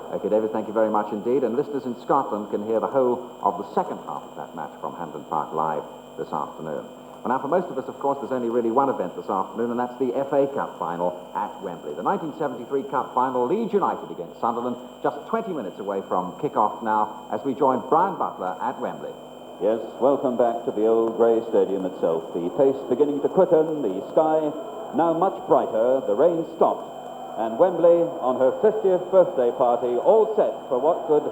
Okay, David, thank you very much indeed. And listeners in Scotland can hear the whole of the second half of that match from Hampden Park live this afternoon. Well, now, for most of us, of course, there's only really one event this afternoon, and that's the FA Cup final at Wembley. The 1973 Cup final, Leeds United against Sunderland, just 20 minutes away from kick-off now, as we join Brian Butler at Wembley. Yes, welcome back to the old grey stadium itself. The pace beginning to quicken, the sky now much brighter, the rain stopped, and Wembley on her 50th birthday party, all set for what could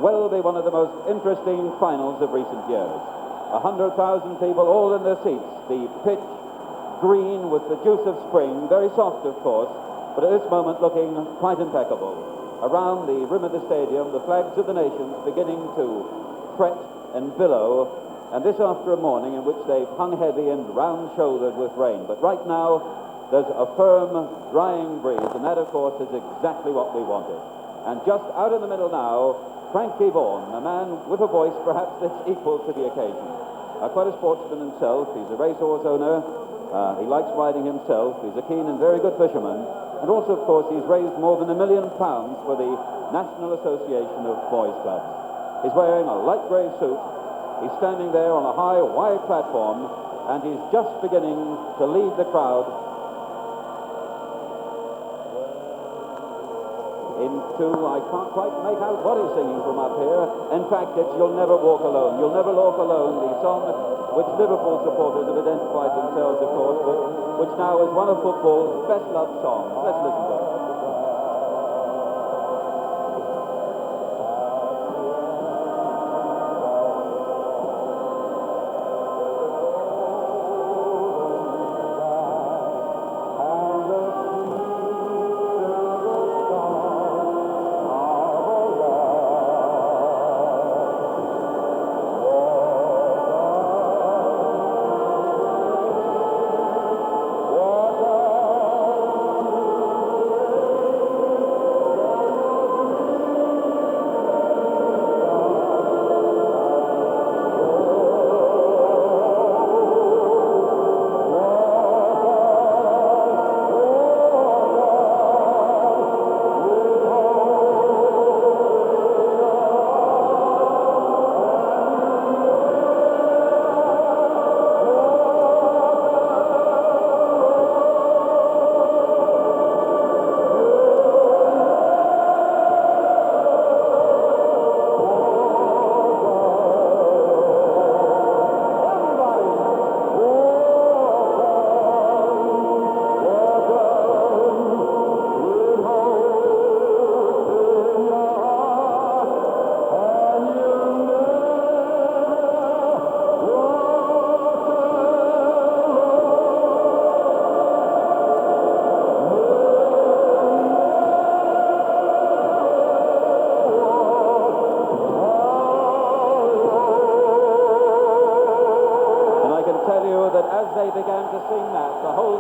well be one of the most interesting finals of recent years. 100,000 people all in their seats, the pitch green with the juice of spring, very soft of course, but at this moment looking quite impeccable. Around the rim of the stadium, the flags of the nations beginning to fret and billow, and this after a morning in which they've hung heavy and round-shouldered with rain. But right now, there's a firm, drying breeze, and that, of course, is exactly what we wanted. And just out in the middle now, Frankie Vaughan, a man with a voice perhaps that's equal to the occasion. Quite a sportsman himself. He's a racehorse owner. He likes riding himself. He's a keen and very good fisherman. And also, of course, he's raised more than £1 million for the National Association of Boys Clubs. He's wearing a light grey suit. He's standing there on a high, wide platform, and he's just beginning to lead the crowd into, I can't quite make out what he's singing from up here. In fact, it's You'll Never Walk Alone. You'll Never Walk Alone, the song which Liverpool supporters have identified themselves, of course, but which now is one of football's best-loved songs. Let's listen to it.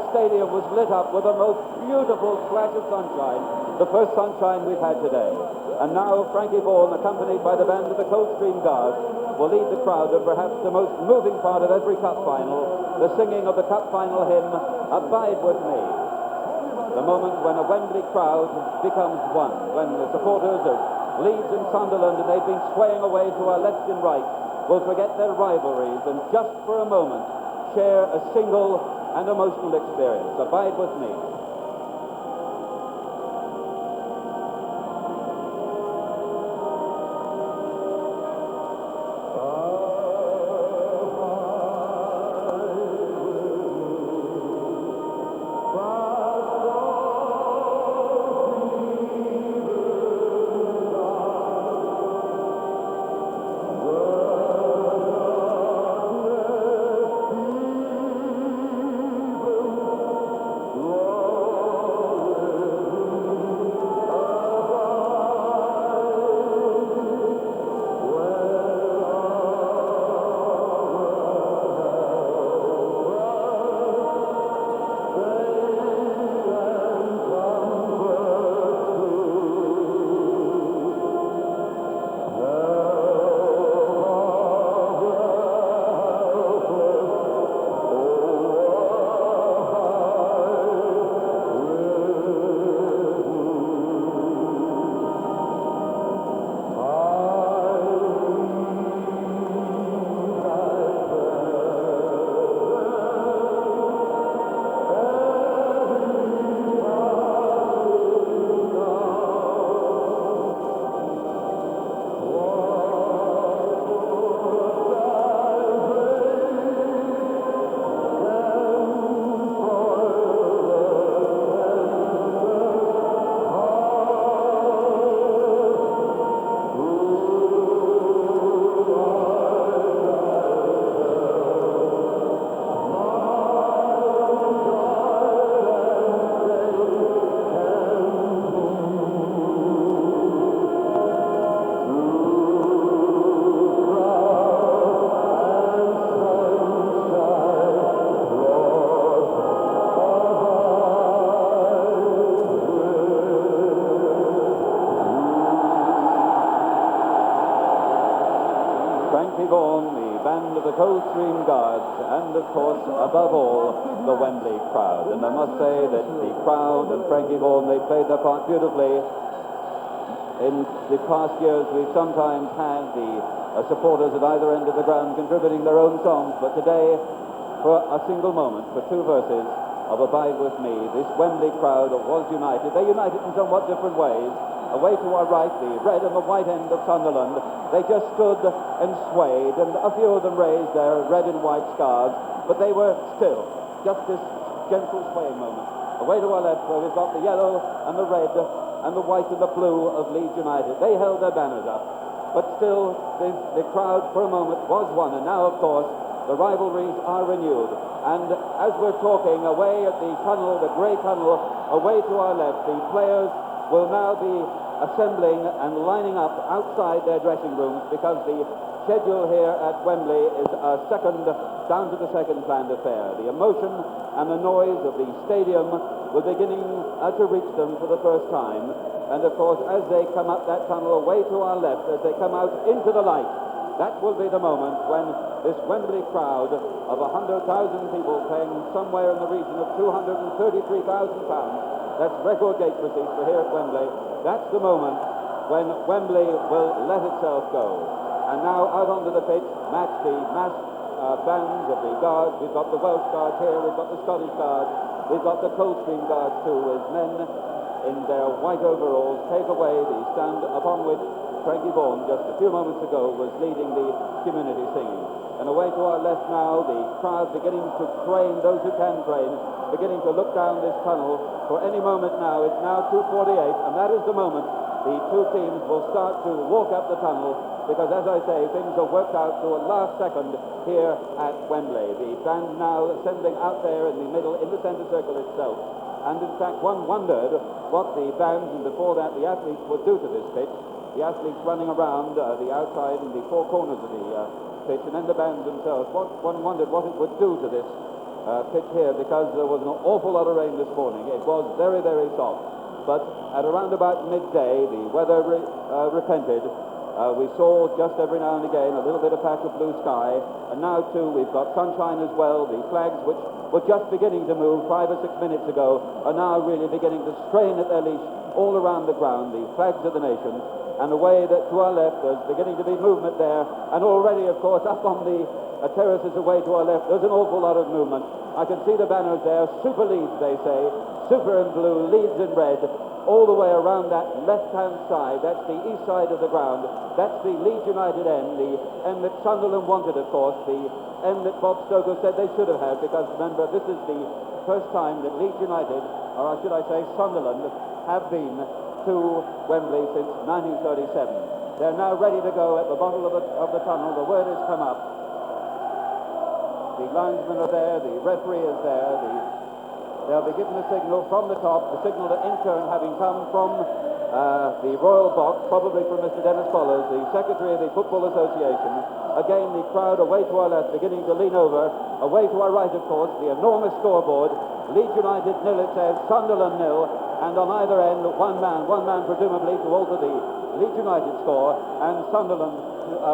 Stadium was lit up with the most beautiful flash of sunshine, the first sunshine we've had today. And now Frankie Vaughan, accompanied by the band of the Coldstream Guards, will lead the crowd to perhaps the most moving part of every cup final, the singing of the cup final hymn, Abide With Me. The moment when a Wembley crowd becomes one, when the supporters of Leeds and Sunderland, and they've been swaying away to our left and right, will forget their rivalries and just for a moment share a single and emotional experience. Abide with me. Lord. Frankie Vaughan, the band of the Coldstream Guards, and of course, above all, the Wembley crowd. And I must say that the crowd and Frankie Vaughan, they played their part beautifully. In the past years, we've sometimes had the supporters at either end of the ground contributing their own songs, but today, for a single moment, for two verses of Abide With Me, this Wembley crowd was united. They united in somewhat different ways. Away to our right, the red and the white end of Sunderland, they just stood and swayed, and a few of them raised their red and white scarves, but they were still just this gentle swaying moment. Away to our left, where we've got the yellow and the red and the white and the blue of Leeds United. They held their banners up, but still the crowd for a moment was one, and now, of course, the rivalries are renewed. And as we're talking, away at the tunnel, the grey tunnel, away to our left, the players will now be assembling and lining up outside their dressing rooms, because the schedule here at Wembley is down to the second planned affair. The emotion and the noise of the stadium were beginning to reach them for the first time. And of course, as they come up that tunnel away to our left, as they come out into the light, that will be the moment when this Wembley crowd of 100,000 people, paying somewhere in the region of £233,000, that's record gate receipts for here at Wembley, that's the moment when Wembley will let itself go. And now out onto the pitch, match the massed bands of the Guards. We've got the Welsh Guards here, we've got the Scottish Guards, we've got the Coldstream Guards too, as men in their white overalls take away the stand upon which Frankie Vaughan just a few moments ago was leading the community singing. And away to our left now, the crowd beginning to train, those who can train, beginning to look down this tunnel. For any moment now, it's now 2:48, and that is the moment the two teams will start to walk up the tunnel, because, as I say, things are worked out to a last second here at Wembley. The band now ascending out there in the middle, in the centre circle itself. And in fact, one wondered what the bands, and before that the athletes, would do to this pitch. The athletes running around the outside and the four corners of the pitch, and then the bands themselves. One wondered what it would do to this pitch here, because there was an awful lot of rain this morning. It was very, very soft. But at around about midday, the weather repented. We saw just every now and again a little bit of patch of blue sky, and now too we've got sunshine as well. The flags, which were just beginning to move 5 or 6 minutes ago, are now really beginning to strain at their leash all around the ground, the flags of the nations. And away that to our left, there's beginning to be movement there, and already, of course, up on the terraces away to our left, there's an awful lot of movement. I can see the banners there, Super Leeds, they say, Super in blue, Leeds in red, all the way around that left-hand side. That's the east side of the ground. That's the Leeds United end, the end that Sunderland wanted, of course, the end that Bob Stoker said they should have had, because, remember, this is the first time that Leeds United, or should I say Sunderland, have been to Wembley since 1937. They're now ready to go at the bottom of the tunnel. The word has come up. The linesmen are there, the referee is there, they'll be given the signal from the top, the signal that in turn, having come from the Royal Box, probably from Mr. Dennis Follows, the Secretary of the Football Association. Again, the crowd away to our left, beginning to lean over. Away to our right, of course, the enormous scoreboard. Leeds United nil, it says, Sunderland nil, and on either end, one man presumably to alter the Leeds United score, and Sunderland,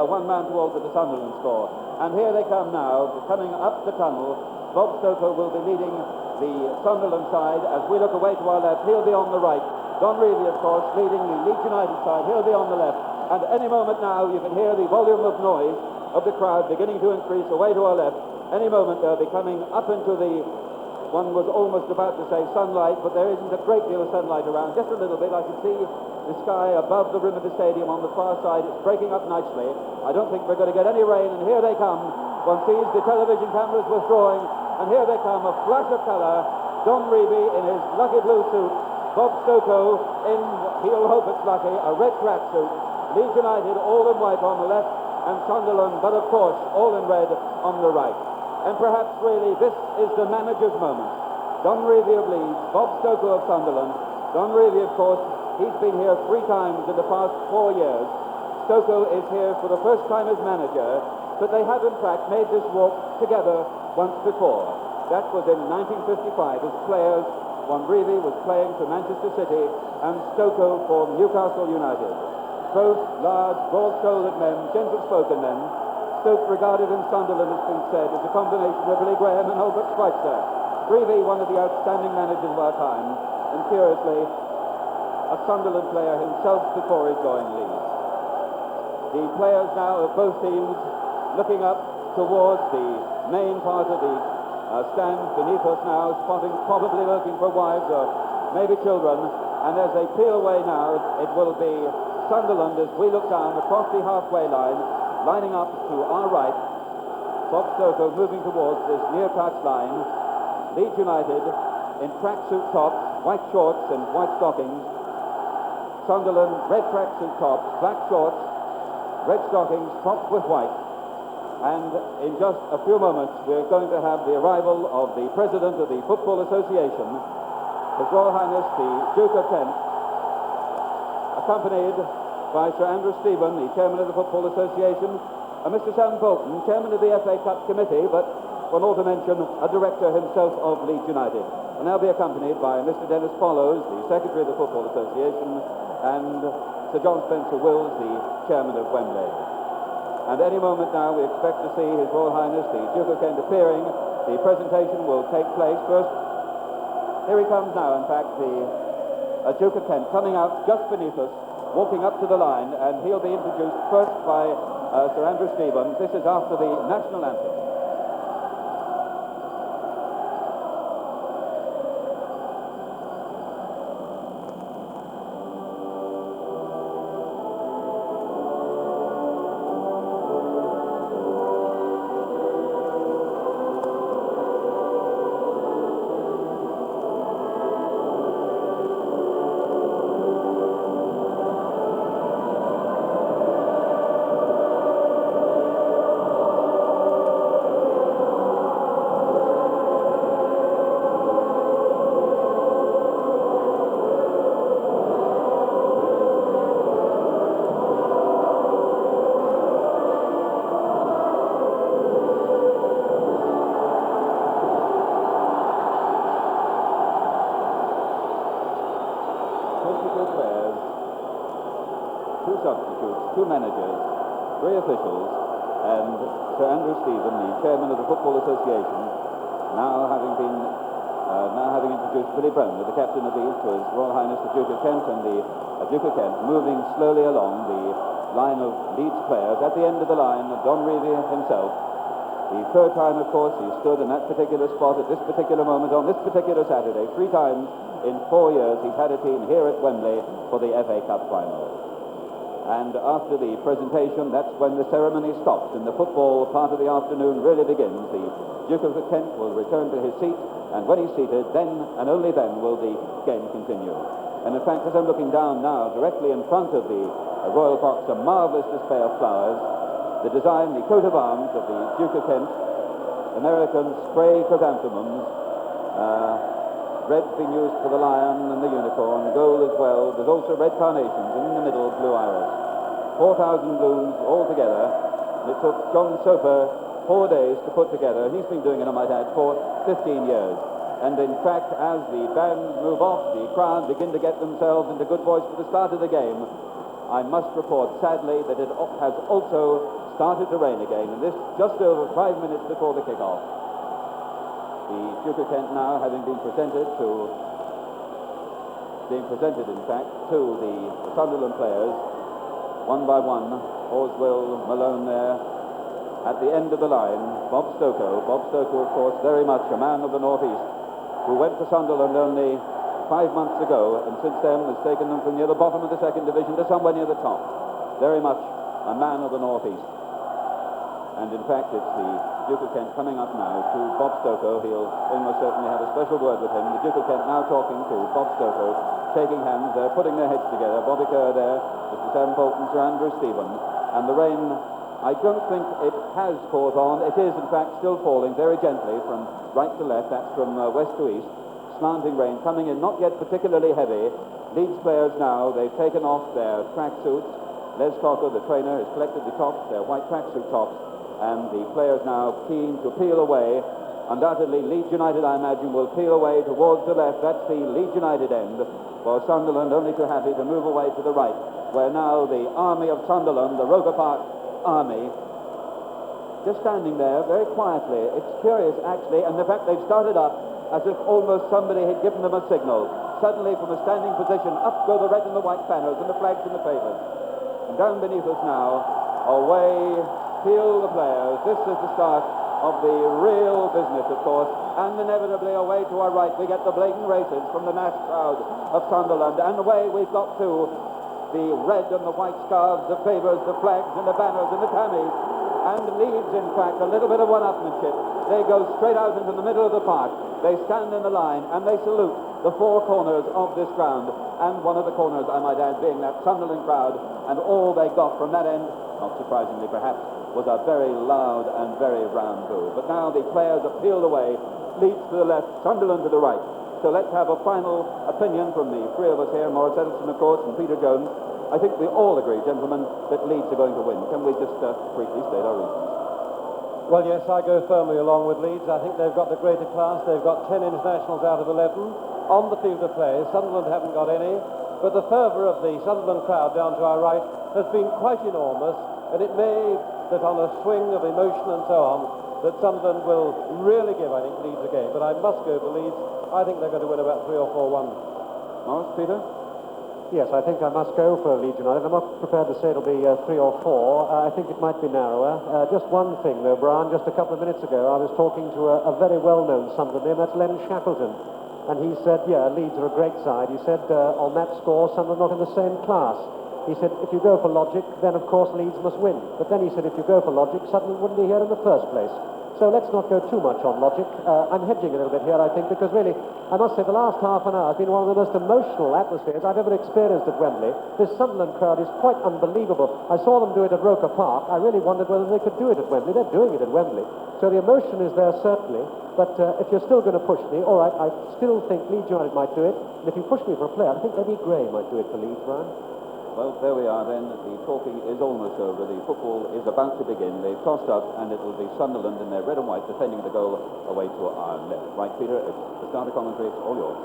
one man to alter the Sunderland score. And here they come now, coming up the tunnel. Bob Stoker will be leading the Sunderland side. As we look away to our left, he'll be on the right. Don Revie, of course, leading the Leeds United side. He'll be on the left. And any moment now, you can hear the volume of noise of the crowd beginning to increase away to our left. Any moment they'll be coming up into the, one was almost about to say sunlight, but there isn't a great deal of sunlight around. Just a little bit. I can see the sky above the rim of the stadium on the far side. It's breaking up nicely. I don't think we're going to get any rain, and here they come. One sees the television cameras withdrawing, and here they come, a flash of colour. Don Revie in his lucky blue suit, Bob Stokoe in, he'll hope it's lucky, a red tracksuit. Leeds United all in white on the left, and Sunderland, but of course, all in red on the right. And perhaps really this is the manager's moment. Don Revie of Leeds, Bob Stokoe of Sunderland. Don Revie, of course, he's been here 3 times in the past 4 years. Stokoe is here for the first time as manager, but they have in fact made this walk together once before. That was in 1955 as players. Don Revie was playing for Manchester City and Stokoe for Newcastle United. Both large, broad-shouldered men, gentle-spoken men. Stoke regarded in Sunderland, has been said, as a combination of Billy Graham and Albert Schweitzer. Greavy, one of the outstanding managers of our time, and curiously, a Sunderland player himself before he joined Leeds. The players now of both teams looking up towards the main part of the stand beneath us now, spotting, probably looking for wives or maybe children, and as they peel away now, it will be Sunderland as we look down across the halfway line, lining up to our right. Bob Stoker moving towards this near touch line. Leeds United in tracksuit tops, white shorts and white stockings. Sunderland, red tracksuit tops, black shorts, red stockings topped with white. And in just a few moments, we're going to have the arrival of the President of the Football Association, His Royal Highness the Duke of Kent, accompanied by Sir Andrew Stephen, the Chairman of the Football Association, and Mr. Sam Bolton, Chairman of the FA Cup Committee, but one ought to mention a director himself of Leeds United. And they'll be accompanied by Mr. Dennis Follows, the Secretary of the Football Association, and Sir John Spencer Wills, the Chairman of Wembley. And any moment now we expect to see His Royal Highness the Duke of Kent appearing. The presentation will take place first. Here he comes now, in fact, the Duke of Kent coming out just beneath us, walking up to the line, and he'll be introduced first by Sir Andrew Stephen. This is after the national anthem. Two substitutes, two managers, three officials, and Sir Andrew Stephen, the Chairman of the Football Association, now having introduced Billy Brown, the captain of these, to His Royal Highness the Duke of Kent, and the Duke of Kent moving slowly along the line of Leeds players. At the end of the line, Don Reevy himself. The third time, of course, he stood in that particular spot at this particular moment on this particular Saturday. 3 times in 4 years he's had a team here at Wembley for the FA Cup final. And after the presentation, that's when the ceremony stops and the football part of the afternoon really begins. The Duke of Kent will return to his seat, and when he's seated, then and only then will the game continue. And in fact, as I'm looking down now, directly in front of the Royal Box, a marvellous display of flowers. The design, the coat of arms of the Duke of Kent, American spray chrysanthemums, red being used for the lion and the unicorn, gold as well. There's also red carnations, and in the middle, blue iris. 4,000 blooms altogether. And it took John Soper 4 days to put together, and he's been doing it, I might add, for 15 years. And in fact, as the bands move off, the crowd begin to get themselves into good voice for the start of the game, I must report, sadly, that it has also started to rain again, and this just over 5 minutes before the kick-off. The Duke of Kent now having been presented, in fact, to the Sunderland players, one by one. Horswell, Malone there. At the end of the line, Bob Stoker. Bob Stoker, of course, very much a man of the North East, who went to Sunderland only 5 months ago, and since then has taken them from near the bottom of the second division to somewhere near the top. Very much a man of the North East. And in fact, it's the Duke of Kent coming up now to Bob Stoker. He'll almost certainly have a special word with him. The Duke of Kent now talking to Bob Stoker, shaking hands. They're putting their heads together. Bobby Kerr there, Mr. Sam Bolton, Sir Andrew Stephen. And the rain, I don't think it has poured on. It is, in fact, still falling very gently from right to left. That's from west to east. Slanting rain coming in, not yet particularly heavy. Leeds players now, they've taken off their tracksuits. Les Cocker, the trainer, has collected the tops, their white tracksuit tops, and the players now keen to peel away. Undoubtedly, Leeds United, I imagine, will peel away towards the left. That's the Leeds United end, for Sunderland only too happy to move away to the right, where now the army of Sunderland, the Roker Park army, just standing there very quietly. It's curious, actually, and the fact they've started up as if almost somebody had given them a signal. Suddenly, from a standing position, up go the red and the white banners and the flags and the papers. And down beneath us now, away peel the players. This is the start of the real business, of course, and inevitably away to our right we get the blatant races from the massed crowd of Sunderland, and away we've got to the red and the white scarves, the favours, the flags and the banners and the tammies, and Leeds, in fact, a little bit of one-upmanship. They go straight out into the middle of the park. They stand in the line and they salute the four corners of this ground, and one of the corners, I might add, being that Sunderland crowd, and all they got from that end, not surprisingly perhaps, was a very loud and very round boo. But now the players are peeled away, Leeds to the left, Sunderland to the right. So let's have a final opinion from the three of us here, Maurice Edelson, of course, and Peter Jones. I think we all agree, gentlemen, that Leeds are going to win. Can we just briefly state our reasons? Well, yes, I go firmly along with Leeds. I think they've got the greater class. They've got 10 internationals out of 11 on the field of play. Sunderland haven't got any. But the fervour of the Sunderland crowd down to our right has been quite enormous, and it may that on a swing of emotion and so on, that Sunderland will really give, I think, Leeds a game. But I must go for Leeds. I think they're going to win about 3 or 4-1. Maurice, Peter? Yes, I think I must go for Leeds United. I'm not prepared to say it'll be 3 or 4. I think it might be narrower. Just one thing, though, Brian. Just a couple of minutes ago, I was talking to a very well-known Sunderland name. That's Len Shackleton. And he said, yeah, Leeds are a great side. He said, on that score, Sunderland not in the same class. He said, if you go for logic, then of course Leeds must win. But then he said, if you go for logic, Sunderland wouldn't be here in the first place. So let's not go too much on logic. I'm hedging a little bit here, I think, because really, I must say, the last half an hour has been one of the most emotional atmospheres I've ever experienced at Wembley. This Sunderland crowd is quite unbelievable. I saw them do it at Roker Park. I really wondered whether they could do it at Wembley. They're doing it at Wembley. So the emotion is there, certainly. But if you're still going to push me, all right, I still think Leeds United might do it. And if you push me for a player, I think Eddie Gray might do it for Leeds, Brian. Well, there we are then. The talking is almost over. The football is about to begin. They've tossed up, and it will be Sunderland in their red and white defending the goal away to our left. Right, Peter, the start of commentary, it's all yours.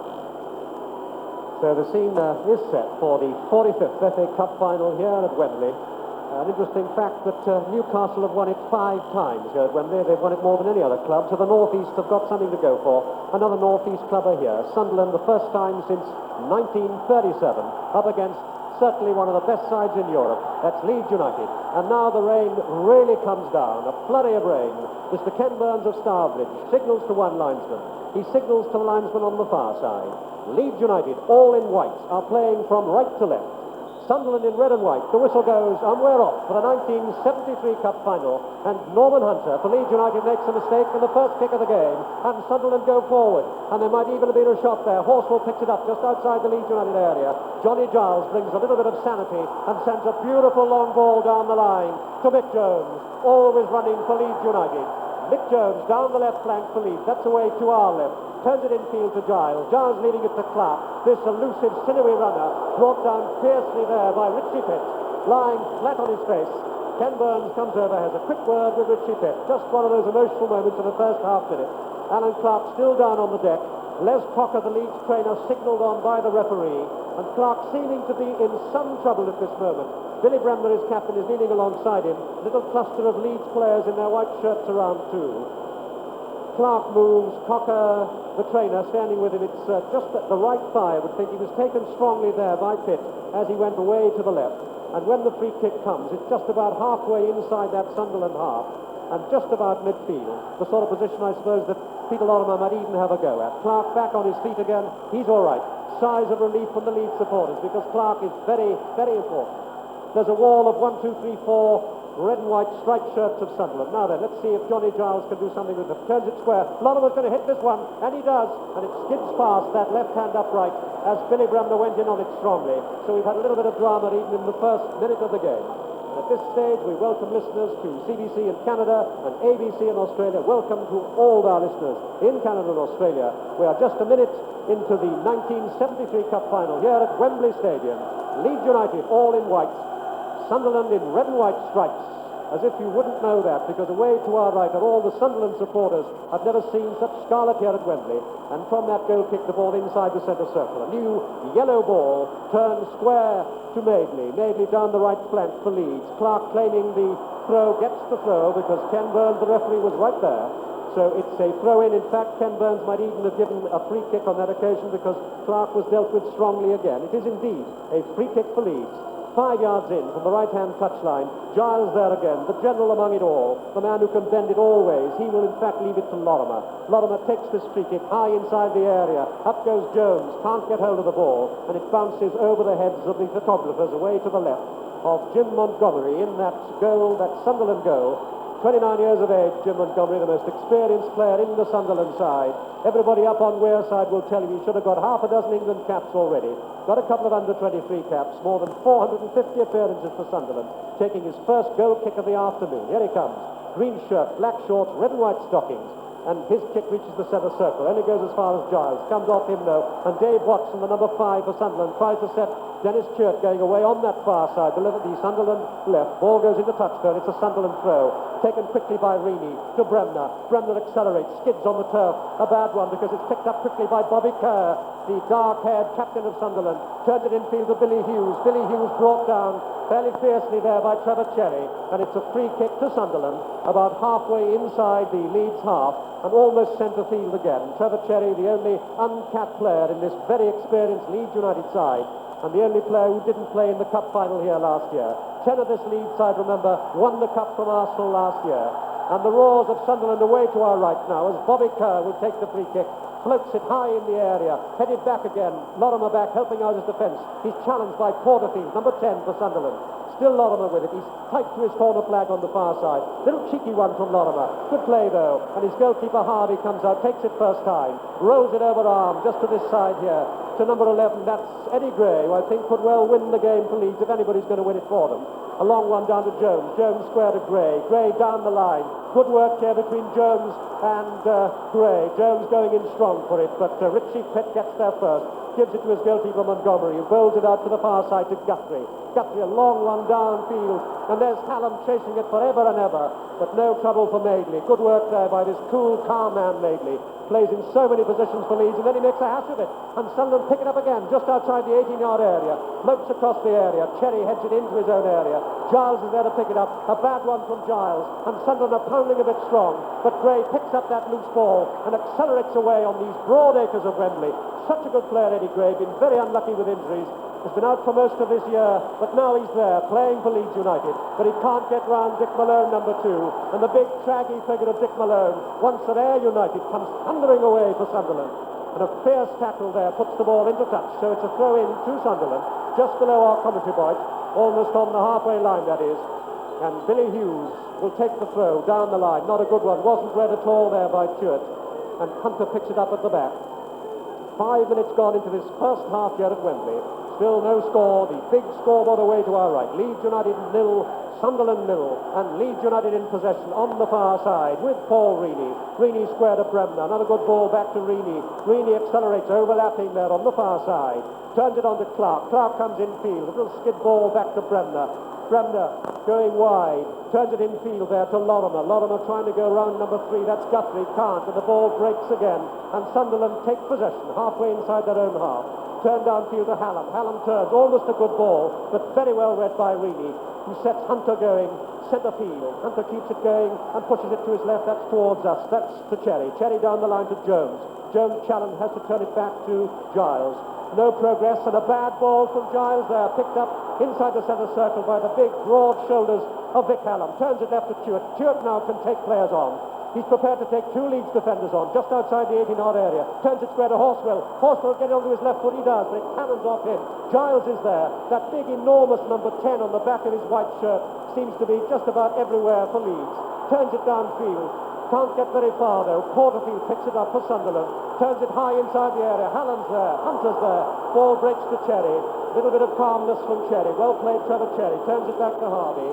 So the scene is set for the 45th FA Cup final here at Wembley. An interesting fact that Newcastle have won it 5 times here at Wembley. They've won it more than any other club. So the North East have got something to go for. Another North East club are here. Sunderland, the first time since 1937, up against certainly one of the best sides in Europe. That's Leeds United. And now the rain really comes down, a flurry of rain. Mr. Ken Burns of Starbridge signals to one linesman. He signals to the linesman on the far side. Leeds United, all in white, are playing from right to left. Sunderland in red and white. The whistle goes, and we're off for the 1973 Cup final. And Norman Hunter for Leeds United makes a mistake in the first kick of the game, and Sunderland go forward. And there might even have been a shot there. Horsfall picks it up just outside the Leeds United area. Johnny Giles brings a little bit of sanity and sends a beautiful long ball down the line to Mick Jones, always running for Leeds United. Mick Jones down the left flank for Leeds. That's away to our left. Turns it infield to Giles. Giles leading it to Clark. This elusive, sinewy runner brought down fiercely there by Richie Pitt, lying flat on his face. Ken Burns comes over, has a quick word with Richie Pitt. Just one of those emotional moments in the first half minute. Alan Clark still down on the deck. Les Crocker, the Leeds trainer, signalled on by the referee. And Clark seeming to be in some trouble at this moment. Billy Bremner, his captain, is leaning alongside him. Little cluster of Leeds players in their white shirts around too. Clark moves, Cocker, the trainer, standing with him. It's just at the right thigh, I would think. He was taken strongly there by Pitt as he went away to the left. And when the free kick comes, it's just about halfway inside that Sunderland half and just about midfield. The sort of position, I suppose, that Peter Lorimer might even have a go at. Clark back on his feet again. He's all right. Sighs of relief from the Leeds supporters because Clark is very, very important. There's a wall of 1, 2, 3, 4 red and white striped shirts of Sunderland. Now then, let's see if Johnny Giles can do something with it. Turns it square. Lorimer's going to hit this one, and he does. And it skids past that left-hand upright as Billy Bremner went in on it strongly. So we've had a little bit of drama even in the first minute of the game. And at this stage, we welcome listeners to CBC in Canada and ABC in Australia. Welcome to all our listeners in Canada and Australia. We are just a minute into the 1973 Cup final here at Wembley Stadium. Leeds United all in white. Sunderland in red and white stripes, as if you wouldn't know that, because away to our right are all the Sunderland supporters. I've never seen such scarlet here at Wembley. And from that goal kick, the ball inside the centre circle. A new yellow ball turned square to Madeley. Madeley down the right flank for Leeds. Clark claiming the throw gets the throw because Ken Burns, the referee, was right there. So it's a throw-in. In fact, Ken Burns might even have given a free kick on that occasion because Clark was dealt with strongly again. It is indeed a free kick for Leeds. 5 yards in from the right-hand touchline. Giles there again, the general among it all, the man who can bend it always. He will in fact leave it to Lorimer. Lorimer takes this free kick high inside the area. Up goes Jones, can't get hold of the ball, and it bounces over the heads of the photographers away to the left of Jim Montgomery in that goal, that Sunderland goal. 29 years of age, Jim Montgomery, the most experienced player in the Sunderland side. Everybody up on Wearside will tell you he should have got half a dozen England caps already. Got a couple of under-23 caps, more than 450 appearances for Sunderland, taking his first goal kick of the afternoon. Here he comes. Green shirt, black shorts, red and white stockings. And his kick reaches the centre circle. Only goes as far as Giles. Comes off him, though. And Dave Watson, the number 5 for Sunderland, tries to set Dennis Churt going away on that far side. The Sunderland left. Ball goes into touchdown. It's a Sunderland throw. Taken quickly by Reaney to Bremner. Bremner accelerates. Skids on the turf. A bad one because it's picked up quickly by Bobby Kerr, the dark-haired captain of Sunderland. Turns it infield to Billy Hughes. Billy Hughes brought down fairly fiercely there by Trevor Cherry. And it's a free kick to Sunderland about halfway inside the Leeds half. And almost centre field again. Trevor Cherry, the only uncapped player in this very experienced Leeds United side, and the only player who didn't play in the cup final here last year. 10 of this Leeds side, remember, won the cup from Arsenal last year. And the roars of Sunderland away to our right now as Bobby Kerr will take the free kick, floats it high in the area, headed back again. Lorimer back, helping out his defence. He's challenged by Porterfield, number 10 for Sunderland. Still Lorimer with it. He's tight to his corner flag on the far side. Little cheeky one from Lorimer. Good play, though. And his goalkeeper, Harvey, comes out, takes it first time, rolls it over arm, just to this side here, to number 11. That's Eddie Gray, who I think could well win the game for Leeds if anybody's going to win it for them. A long one down to Jones. Jones square to Gray. Gray down the line. Good work here between Jones and Gray. Jones going in strong for it, but Richie Pitt gets there first. Gives it to his goalkeeper Montgomery, who bowls it out to the far side to Guthrie. Guthrie, a long one downfield, and there's Hallam chasing it forever and ever, but no trouble for Madeley. Good work there by this cool, calm man Madeley. Plays in so many positions for Leeds, and then he makes a hash of it. And Sunderland pick it up again, just outside the 18-yard area. Floats across the area. Cherry heads it into his own area. Giles is there to pick it up. A bad one from Giles, and Sunderland are pounding a bit strong. But Gray picks up that loose ball and accelerates away on these broad acres of Wembley. Such a good player, Eddie Gray. Been very unlucky with injuries. Has been out for most of this year, but now he's there, playing for Leeds United. But he can't get round Dick Malone, number 2. And the big, shaggy figure of Dick Malone, once at Ayr United, comes thundering away for Sunderland. And a fierce tackle there puts the ball into touch. So it's a throw-in to Sunderland, just below our commentary box, almost on the halfway line, that is. And Billy Hughes will take the throw down the line. Not a good one. Wasn't read at all there by Churt. And Hunter picks it up at the back. 5 minutes gone into this first half here at Wembley. Still no score. The big scoreboard away to our right. Leeds United 0, Sunderland 0, and Leeds United in possession on the far side with Paul Reaney. Reaney square to Bremner. Another good ball back to Reaney. Reaney accelerates, overlapping there on the far side. Turns it on to Clark. Clark comes infield. A little skid ball back to Bremner. Bremner going wide. Turns it infield there to Lorimer. Lorimer trying to go round number 3. That's Guthrie. Can't. And the ball breaks again. And Sunderland take possession halfway inside their own half. Turn downfield to Hallam. Hallam turns. Almost a good ball, but very well read by Reaney, who sets Hunter going centre field. Hunter keeps it going and pushes it to his left. That's towards us. That's to Cherry. Cherry down the line to Jones. Jones challenge has to turn it back to Giles. No progress, and a bad ball from Giles there, picked up inside the centre circle by the big, broad shoulders of Vic Hallam. Turns it left to Churt. Churt now can take players on. He's prepared to take 2 Leeds defenders on, just outside the 18-yard area. Turns it square to Horswell. Horswell getting onto his left foot, he does, but it cannons off him. Giles is there. That big, enormous number 10 on the back of his white shirt seems to be just about everywhere for Leeds. Turns it downfield. Can't get very far, though. Porterfield picks it up for Sunderland. Turns it high inside the area. Hallam's there. Hunter's there. Ball breaks to Cherry. Little bit of calmness from Cherry. Well played, Trevor Cherry. Turns it back to Harvey.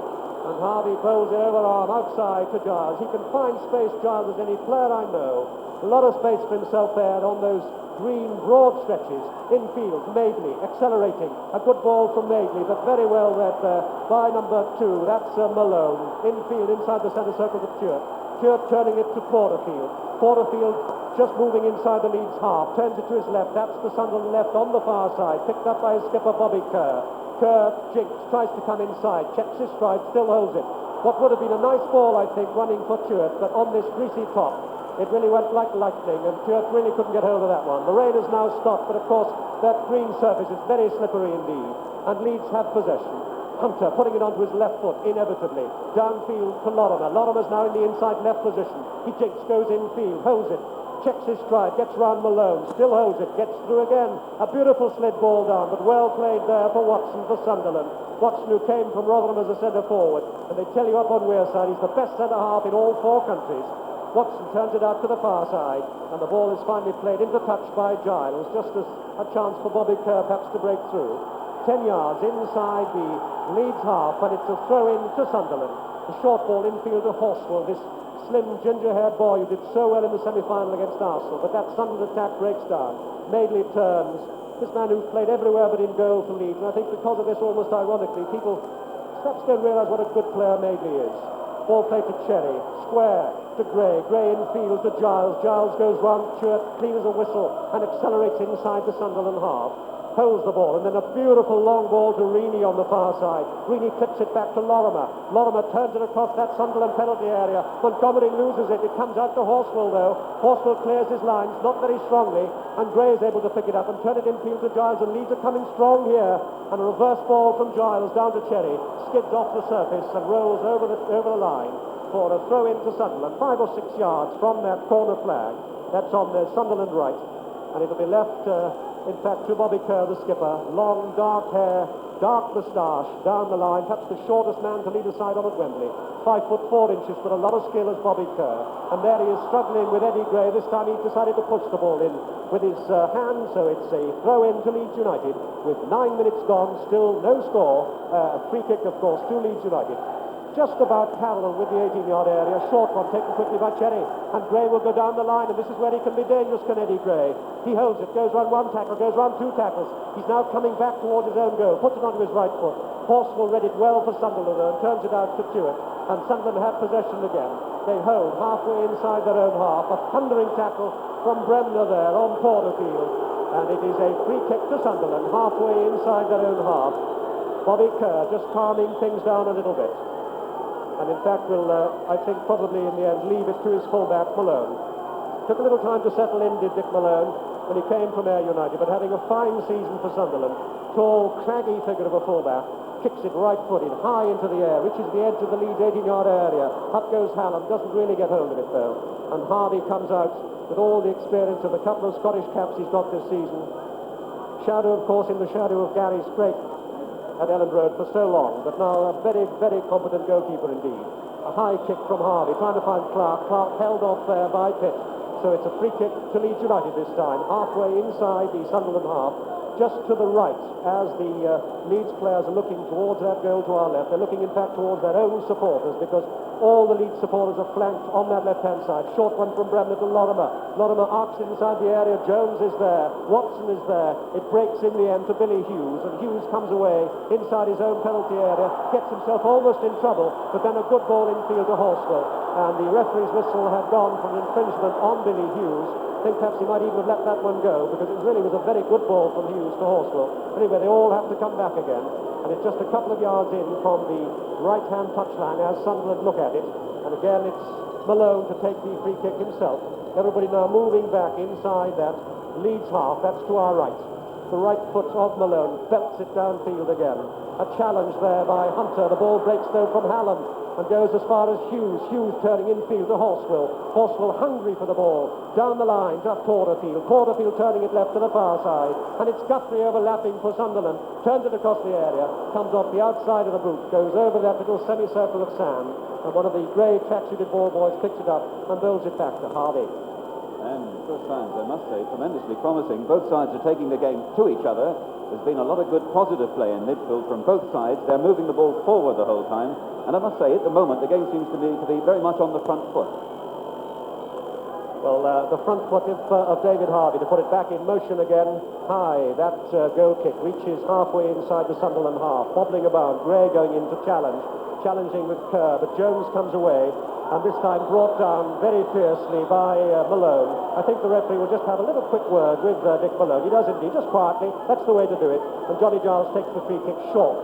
And Harvey bowls it over arm outside to Giles. He can find space, Giles, as any player I know. A lot of space for himself there on those green, broad stretches. Infield, Madeley, accelerating. A good ball from Madeley, but very well read there by number 2. That's Malone. Infield, inside the centre circle to Churt. Churt turning it to Porterfield. Porterfield just moving inside the Leeds half. Turns it to his left. That's the Sunderland left on the far side. Picked up by his skipper, Bobby Kerr. Kerr jinks, tries to come inside, checks his stride, still holds it. What would have been a nice ball, I think, running for Tuart, but on this greasy top, it really went like lightning, and Tuart really couldn't get hold of that one. The rain has now stopped, but of course, that green surface is very slippery indeed, and Leeds have possession. Hunter putting it onto his left foot, inevitably. Downfield to Lorimer. Lorimer's now in the inside left position. He jinks, goes infield, holds it, checks his stride, gets round Malone, still holds it, gets through again. A beautiful slid ball down, but well played there for Watson for Sunderland. Watson, who came from Rotherham as a centre forward, and they tell you up on Wearside he's the best centre half in all 4 countries. Watson turns it out to the far side, and the ball is finally played into touch by Giles, just as a chance for Bobby Kerr perhaps to break through. 10 yards inside the Leeds half, and it's a throw-in to Sunderland. The short ball infield to Horswell, this slim, ginger-haired boy who did so well in the semi-final against Arsenal, but that Sunderland attack breaks down. Madeley turns. This man who's played everywhere but in goal for Leeds, and I think because of this, almost ironically, people perhaps don't realise what a good player Madeley is. Ball played to Cherry, square to Gray, Gray infield to Giles. Giles goes round Tuart, clean as a whistle, and accelerates inside the Sunderland half. Holds the ball, and then a beautiful long ball to Reaney on the far side. Reaney clips it back to Lorimer. Lorimer turns it across that Sunderland penalty area. Montgomery loses it. It comes out to Horswell, though. Horswell clears his lines, not very strongly, and Gray is able to pick it up and turn it infield to Giles, and Leeds are coming strong here. And a reverse ball from Giles down to Cherry. Skids off the surface and rolls over the line for a throw in to Sunderland. 5 or 6 yards from that corner flag. That's on the Sunderland right. And it'll be left... in fact, to Bobby Kerr, the skipper. Long, dark hair, dark moustache down the line. Perhaps the shortest man to lead a side on at Wembley. 5 foot 4 inches, but a lot of skill as Bobby Kerr. And there he is struggling with Eddie Gray. This time he decided to push the ball in with his hand, so it's a throw-in to Leeds United. With 9 minutes gone, still no score. A free kick, of course, to Leeds United. Just about parallel with the 18-yard area. Short one taken quickly by Cherry. And Gray will go down the line, and this is where he can be dangerous, can Eddie Gray. He holds it, goes round 1 tackle, goes round 2 tackles. He's now coming back towards his own goal, puts it onto his right foot. Horswell read it well for Sunderland and turns it out to Tuart. And Sunderland have possession again. They hold halfway inside their own half. A thundering tackle from Bremner there on Porterfield. And it is a free kick to Sunderland, halfway inside their own half. Bobby Kerr just calming things down a little bit. And in fact will, I think, probably in the end leave it to his fullback, Malone. Took a little time to settle in, did Dick Malone, when he came from Ayr United, but having a fine season for Sunderland. Tall, craggy figure of a fullback, kicks it right-footed, high into the air, reaches the edge of the Leeds 18-yard area. Up goes Hallam, doesn't really get hold of it, though. And Harvey comes out with all the experience of the couple of Scottish caps he's got this season. Shadow, of course, in the shadow of Gary Sprake at Elland Road for so long, but now a very, very competent goalkeeper indeed. A high kick from Harvey, trying to find Clark. Clark held off there by Pitt. So it's a free kick to Leeds United this time, halfway inside the Sunderland half, just to the right, as the Leeds players are looking towards that goal to our left. They're looking, in fact, towards their own supporters, because all the Leeds supporters are flanked on that left-hand side. Short one from Bremner to Lorimer. Lorimer arcs inside the area. Jones is there. Watson is there. It breaks in the end to Billy Hughes, and Hughes comes away inside his own penalty area, gets himself almost in trouble, but then a good ball infield to Horswell. And the referee's whistle had gone for an infringement on Billy Hughes. I think perhaps he might even have let that one go, because it really was a very good ball from Hughes to Horswell. Anyway, they all have to come back again, and it's just a couple of yards in from the right-hand touchline as Sunderland look at it. And again, it's Malone to take the free kick himself. Everybody now moving back inside that Leeds half. That's to our right. The right foot of Malone belts it downfield again. A challenge there by Hunter. The ball breaks though from Hallam and goes as far as Hughes. Hughes turning infield to Horswell. Horswell hungry for the ball. Down the line to Porterfield. Porterfield turning it left to the far side. And it's Guthrie overlapping for Sunderland. Turns it across the area. Comes off the outside of the boot. Goes over that little semicircle of sand. And one of the grey tracksuited ball boys picks it up and bowls it back to Harvey. And first signs, I must say, tremendously promising. Both sides are taking the game to each other. There's been a lot of good positive play in midfield from both sides. They're moving the ball forward the whole time. And I must say, at the moment, the game seems to be very much on the front foot. Well, the front foot of David Harvey to put it back in motion again. High, that goal kick reaches halfway inside the Sunderland half. Bobbling about, Gray going in to challenge. Challenging with Kerr, but Jones comes away. and this time brought down very fiercely by Malone. I think the referee will just have a little quick word with Dick Malone. He does indeed, just quietly. That's the way to do it. And Johnny Giles takes the free kick short.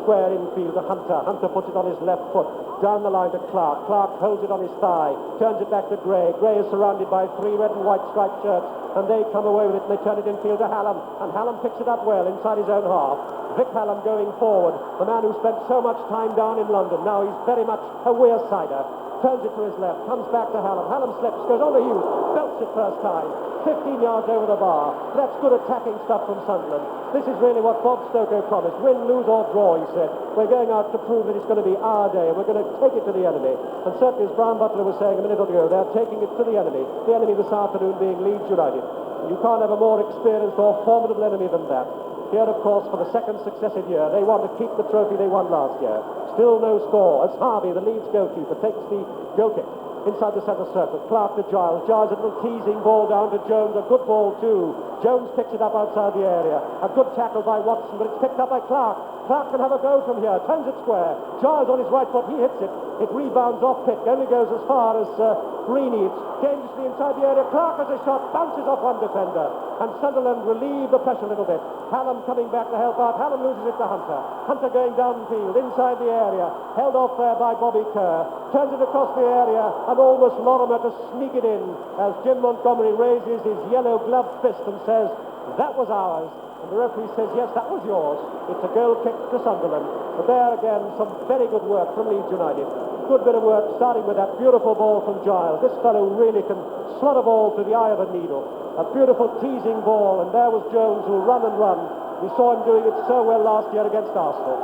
Square infield to Hunter. Hunter puts it on his left foot. Down the line to Clark. Clark holds it on his thigh. Turns it back to Gray. Gray is surrounded by 3 red and white striped shirts. And they come away with it and they turn it infield to Hallam. And Hallam picks it up well inside his own half. Vic Hallam going forward. The man who spent so much time down in London. Now he's very much a Wearsider. Turns it to his left. Comes back to Hallam. Hallam slips. Goes on to Hughes. Belts it first time. 15 yards over the bar. That's good attacking stuff from Sunderland. This is really what Bob Stokoe promised. Win, lose or draw, he said. We're going out to prove that it's going to be our day and we're going to take it to the enemy. And certainly, as Brian Butler was saying a minute ago, they're taking it to the enemy. The enemy this afternoon being Leeds United. You can't have a more experienced or formidable enemy than that. Here, of course, for the second successive year, they want to keep the trophy they won last year. Still no score as Harvey, the Leeds goalkeeper, takes the goal kick inside the centre circle. Clark to Giles. Giles, a little teasing ball down to Jones. A good ball, too. Jones picks it up outside the area. A good tackle by Watson, but it's picked up by Clark. Clark can have a go from here. Turns it square. Giles on his right foot. He hits it. It rebounds off Pitt. Only goes as far as Greeny. It's dangerously inside the area. Clark has a shot. Bounces off one defender. And Sunderland relieve the pressure a little bit. Hallam coming back to help out. Hallam loses it to Hunter. Hunter going downfield inside the area. Held off there by Bobby Kerr. Turns it across the area and almost Lorimer to sneak it in as Jim Montgomery raises his yellow gloved fist and says, that was ours. And the referee says, yes, that was yours. It's a goal kick to Sunderland. But there again, some very good work from Leeds United. Good bit of work, starting with that beautiful ball from Giles. This fellow really can slot a ball to the eye of a needle. A beautiful teasing ball, and there was Jones who run and run. We saw him doing it so well last year against Arsenal.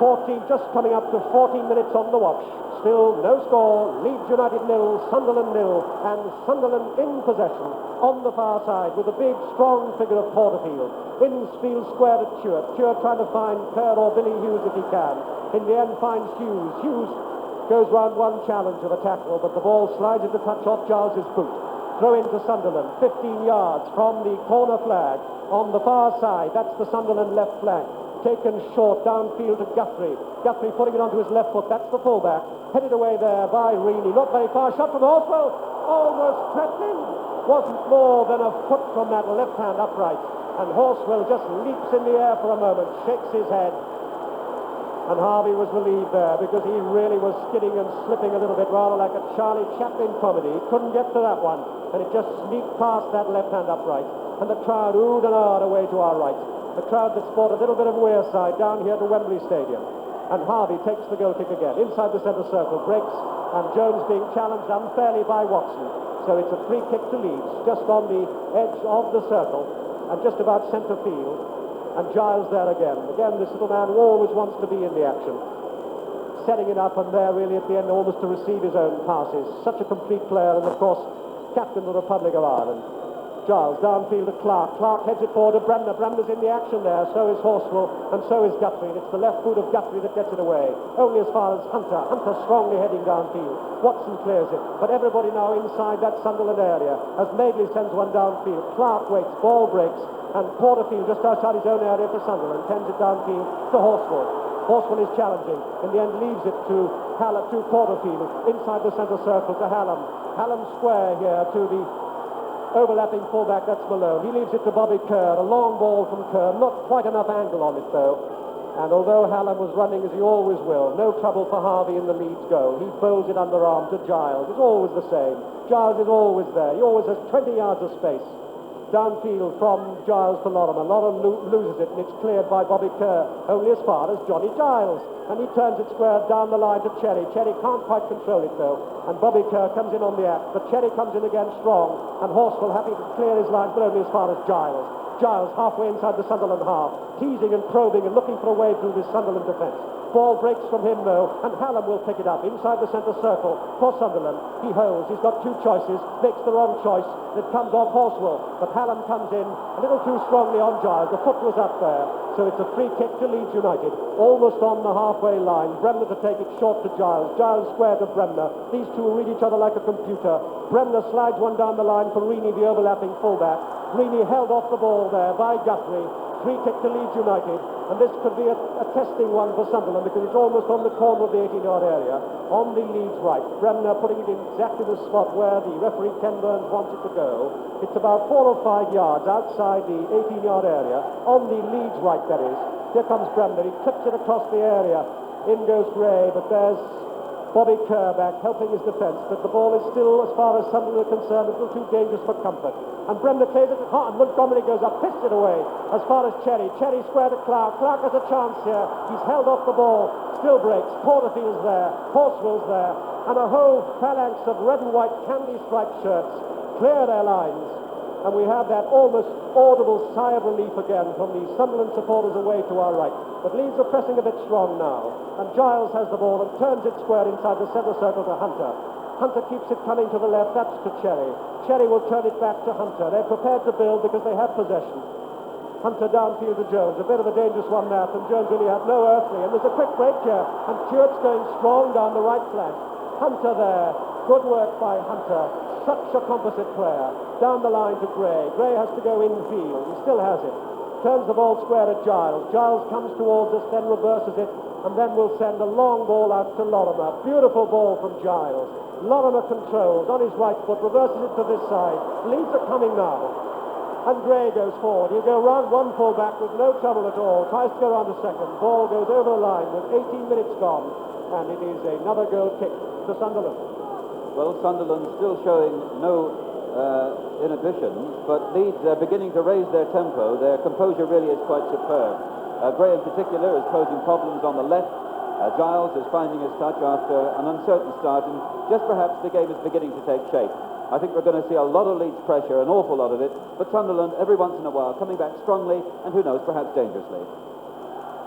14, just coming up to 14 minutes on the watch. Still no score. Leeds United 0, Sunderland 0, and Sunderland in possession on the far side with the big, strong figure of Porterfield. Infield square to Stewart. Stewart trying to find Kerr or Billy Hughes if he can. In the end finds Hughes. Hughes goes round one challenge of a tackle, but the ball slides into touch off Giles's boot. Throw into Sunderland, 15 yards from the corner flag on the far side. That's the Sunderland left flank. Taken short downfield to Guthrie. Guthrie putting it onto his left foot. That's the fullback. Headed away there by Reaney. Not very far. Shot from Horswell. Almost crept in. Wasn't more than a foot from that left hand upright. And Horswell just leaps in the air for a moment. Shakes his head. And Harvey was relieved there because he really was skidding and slipping a little bit, rather like a Charlie Chaplin comedy. He couldn't get to that one. And it just sneaked past that left hand upright. And the crowd oohed and ahed away to our right. The crowd that sport a little bit of Wearside down here to Wembley Stadium. And Harvey takes the goal kick again. Inside the centre circle, breaks, and Jones being challenged unfairly by Watson. So it's a free kick to Leeds, just on the edge of the circle, and just about centre field. And Giles there again. Again, this little man who always wants to be in the action. Setting it up, and there really at the end almost to receive his own passes. Such a complete player, and of course, captain of the Republic of Ireland. Giles downfield to Clark. Clark heads it forward to Bremner. Bremner's in the action there. So is Horswell, and so is Guthrie. And it's the left foot of Guthrie that gets it away. Only as far as Hunter. Hunter strongly heading downfield. Watson clears it. But everybody now inside that Sunderland area as Madeley sends one downfield. Clark waits. Ball breaks. And Porterfield just outside his own area for Sunderland sends it downfield to Horswell. Horswell is challenging. In the end leaves it to Porterfield. Inside the centre circle to Hallam. Hallam square here to the overlapping fullback, that's Malone. He leaves it to Bobby Kerr. A long ball from Kerr. Not quite enough angle on it, though. And although Hallam was running as he always will, no trouble for Harvey in the Leeds goal. He bowls it underarm to Giles. It's always the same. Giles is always there. He always has 20 yards of space. Downfield from Giles to Lorimer. Lorimer loses it, and it's cleared by Bobby Kerr, only as far as Johnny Giles. And he turns it square down the line to Cherry. Cherry can't quite control it, though. And Bobby Kerr comes in on the act. But Cherry comes in again strong. And Horswell happy to clear his line, but only as far as Giles. Giles halfway inside the Sunderland half. Teasing and probing and looking for a way through this Sunderland defence. Ball breaks from him, though, and Hallam will pick it up inside the centre circle for Sunderland. He holds. He's got two choices. Makes the wrong choice. It comes off Horswell. But Hallam comes in a little too strongly on Giles. The foot was up there. So it's a free kick to Leeds United. Almost on the halfway line. Bremner to take it short to Giles. Giles square to Bremner. These two read each other like a computer. Bremner slides one down the line for Reaney, the overlapping fullback. Reaney held off the ball there by Guthrie. Free kick to Leeds United, and this could be a testing one for Sunderland because it's almost on the corner of the 18-yard area, on the Leeds right. Bremner putting it in exactly the spot where the referee Ken Burns wants it to go. It's about 4 or 5 yards outside the 18-yard area, on the Leeds right, that is. Here comes Bremner, he clips it across the area. In goes Gray, but there's Bobby Kerr back helping his defence, but the ball is still, as far as Sunderland are concerned, a little too dangerous for comfort. And Bremner clears it hard, and Montgomery goes up, pisses it away as far as Cherry. Cherry square to Clark. Clark has a chance here. He's held off the ball, still breaks. Porterfield's there, Horsfield's there, and a whole phalanx of red and white candy-striped shirts clear their lines. And we have that almost audible sigh of relief again from the Sunderland supporters away to our right. But Leeds are pressing a bit strong now. And Giles has the ball and turns it square inside the centre circle to Hunter. Hunter keeps it coming to the left, that's to Cherry. Cherry will turn it back to Hunter. They're prepared to build because they have possession. Hunter downfield to Jones, a bit of a dangerous one there, and Jones really had no earthly. And there's a quick break here, and Stewart's going strong down the right flank. Hunter there, good work by Hunter. Such a composite player. Down the line to Gray. Gray has to go infield. He still has it. Turns the ball square at Giles. Giles comes towards us, then reverses it, and then will send a long ball out to Lorimer. Beautiful ball from Giles. Lorimer controls on his right foot, reverses it to this side. Leeds are coming now. And Gray goes forward. He'll go round one full back with no trouble at all. Tries to go round a second. Ball goes over the line with 18 minutes gone. And it is another goal kick to Sunderland. Well, Sunderland still showing no inhibition, but Leeds are beginning to raise their tempo. Their composure really is quite superb. Gray in particular is posing problems on the left. Giles is finding his touch after an uncertain start, and just perhaps the game is beginning to take shape. I think we're going to see a lot of Leeds pressure, an awful lot of it, but Sunderland every once in a while coming back strongly and who knows, perhaps dangerously.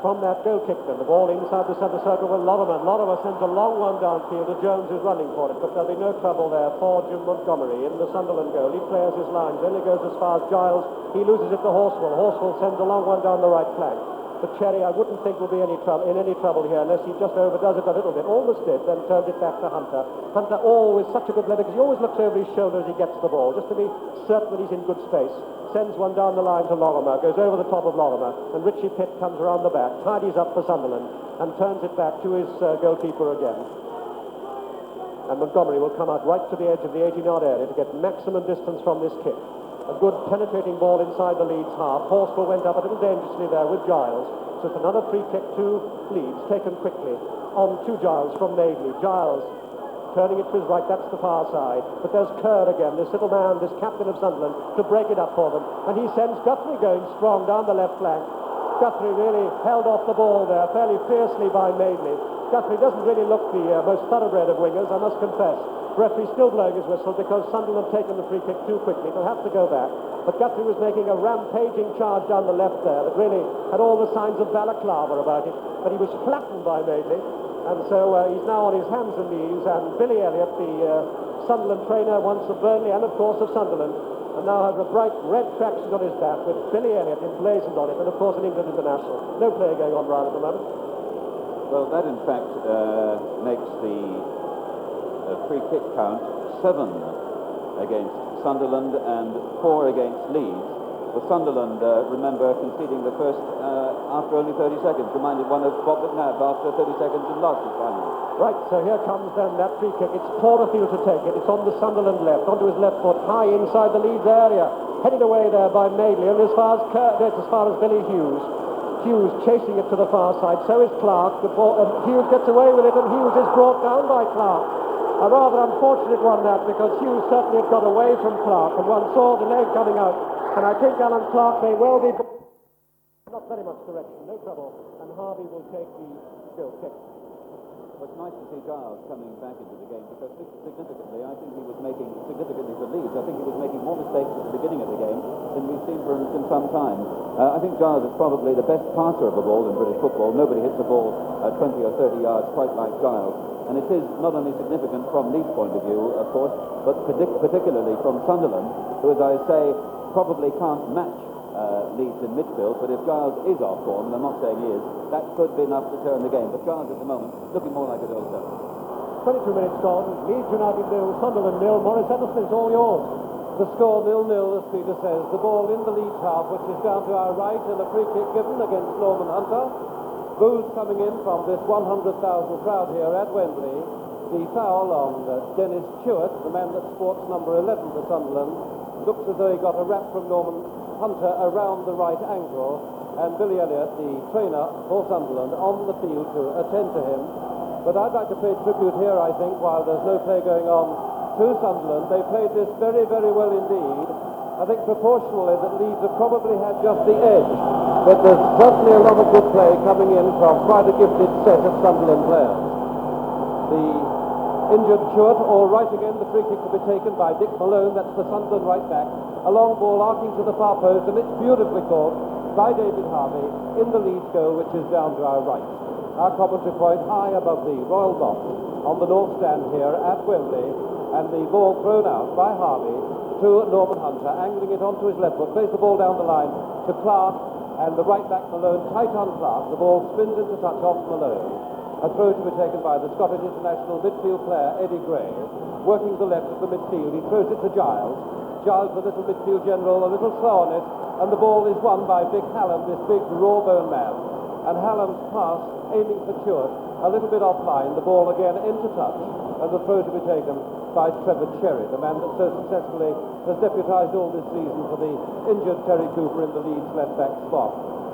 From that goal kick then, the ball inside the centre circle with Lorimer. Lorimer sends a long one downfield to Jones, who's running for it, but there'll be no trouble there for Jim Montgomery in the Sunderland goal. He clears his lines, only goes as far as Giles. He loses it to Horsfall. Horsfall sends a long one down the right flank. But Cherry, I wouldn't think will be in any trouble here unless he just overdoes it a little bit. Almost did, then turns it back to Hunter. Hunter always such a good player because he always looks over his shoulder as he gets the ball, just to be certain that he's in good space. Sends one down the line to Lorimer, goes over the top of Lorimer, and Richie Pitt comes around the back, tidies up for Sunderland, and turns it back to his goalkeeper again. And Montgomery will come out right to the edge of the 18-yard area to get maximum distance from this kick. A good penetrating ball inside the Leeds half. Horsfall went up a little dangerously there with Giles. So it's another free kick to Leeds, taken quickly. On to Giles from Madeley. Giles turning it to his right, that's the far side. But there's Kerr again, this little man, this captain of Sunderland, to break it up for them. And he sends Guthrie going strong down the left flank. Guthrie really held off the ball there fairly fiercely by Madeley. Guthrie doesn't really look the most thoroughbred of wingers, I must confess. Referee still blowing his whistle because Sunderland have taken the free kick too quickly. They'll have to go back. But Guthrie was making a rampaging charge down the left there that really had all the signs of balaclava about it. But he was flattened by Madeley. And so he's now on his hands and knees. And Billy Elliott, the Sunderland trainer, once of Burnley and of course of Sunderland, and now has a bright red tracksuit on his back with Billy Elliott emblazoned on it, and of course an England international. No play going on round at the moment. Well, that in fact makes the free kick count 7 against Sunderland and 4 against Leeds. With Sunderland, remember, conceding the first after only 30 seconds. Reminded one of Bob McNabb after 30 seconds in last final. Right, so here comes then that free kick. It's Porterfield to take it. It's on the Sunderland left, onto his left foot, high inside the Leeds area. Headed away there by Madeley, and as far as Billy Hughes. Hughes chasing it to the far side. So is Clark. Hughes gets away with it, and Hughes is brought down by Clark. A rather unfortunate one, that, because Hughes certainly had got away from Clark, and one saw the leg coming out. And I think Alan Clark may well be... Not very much direction, no trouble. And Harvey will take the goal kick. Well, it's nice to see Giles coming back into the game because significantly, I think he was making, significantly for Leeds, I think he was making more mistakes at the beginning of the game than we've seen for him in some time. I think Giles is probably the best passer of a ball in British football. Nobody hits a ball 20 or 30 yards quite like Giles. And it is not only significant from Leeds' point of view, of course, but particularly from Sunderland, who, as I say, probably can't match Leeds in midfield, but if Giles is off form, and I'm not saying he is, that could be enough to turn the game. But Giles at the moment looking more like a goal scorer. 22 minutes gone. Leeds United 0, Sunderland 0. Morris Edison is all yours. The score 0-0, as Peter says. The ball in the Leeds half, which is down to our right, and a free kick given against Norman Hunter. Boos coming in from this 100,000 crowd here at Wembley. The foul on Dennis Chewett, the man that sports number 11 for Sunderland, looks as though he got a rap from Norman Hunter around the right ankle, and Billy Elliott, the trainer for Sunderland, on the field to attend to him. But I'd like to pay tribute here, I think, while there's no play going on, to Sunderland. They played this very, very well indeed. I think proportionally that Leeds have probably had just the edge, but there's certainly a lot of good play coming in from quite a gifted set of Sunderland players. The injured Chewett, all right again, the free kick to be taken by Dick Malone, that's the Sunderland right back. A long ball arcing to the far post, and it's beautifully caught by David Harvey in the Leeds goal, which is down to our right. Our commentary point high above the Royal Box on the north stand here at Wembley, and the ball thrown out by Harvey to Norman Hunter, angling it onto his left foot, plays the ball down the line to Clark, and the right back Malone tight on Clark. The ball spins into touch off Malone. A throw to be taken by the Scottish international midfield player Eddie Gray, working to the left of the midfield. He throws it to Giles. Giles, the little midfield general, a little slow on it, and the ball is won by Vic Hallam, this big raw-bone man. And Hallam's pass, aiming for Chewett, a little bit offline, the ball again into touch, and the throw to be taken by Trevor Cherry, the man that so successfully has deputised all this season for the injured Terry Cooper in the Leeds left-back spot.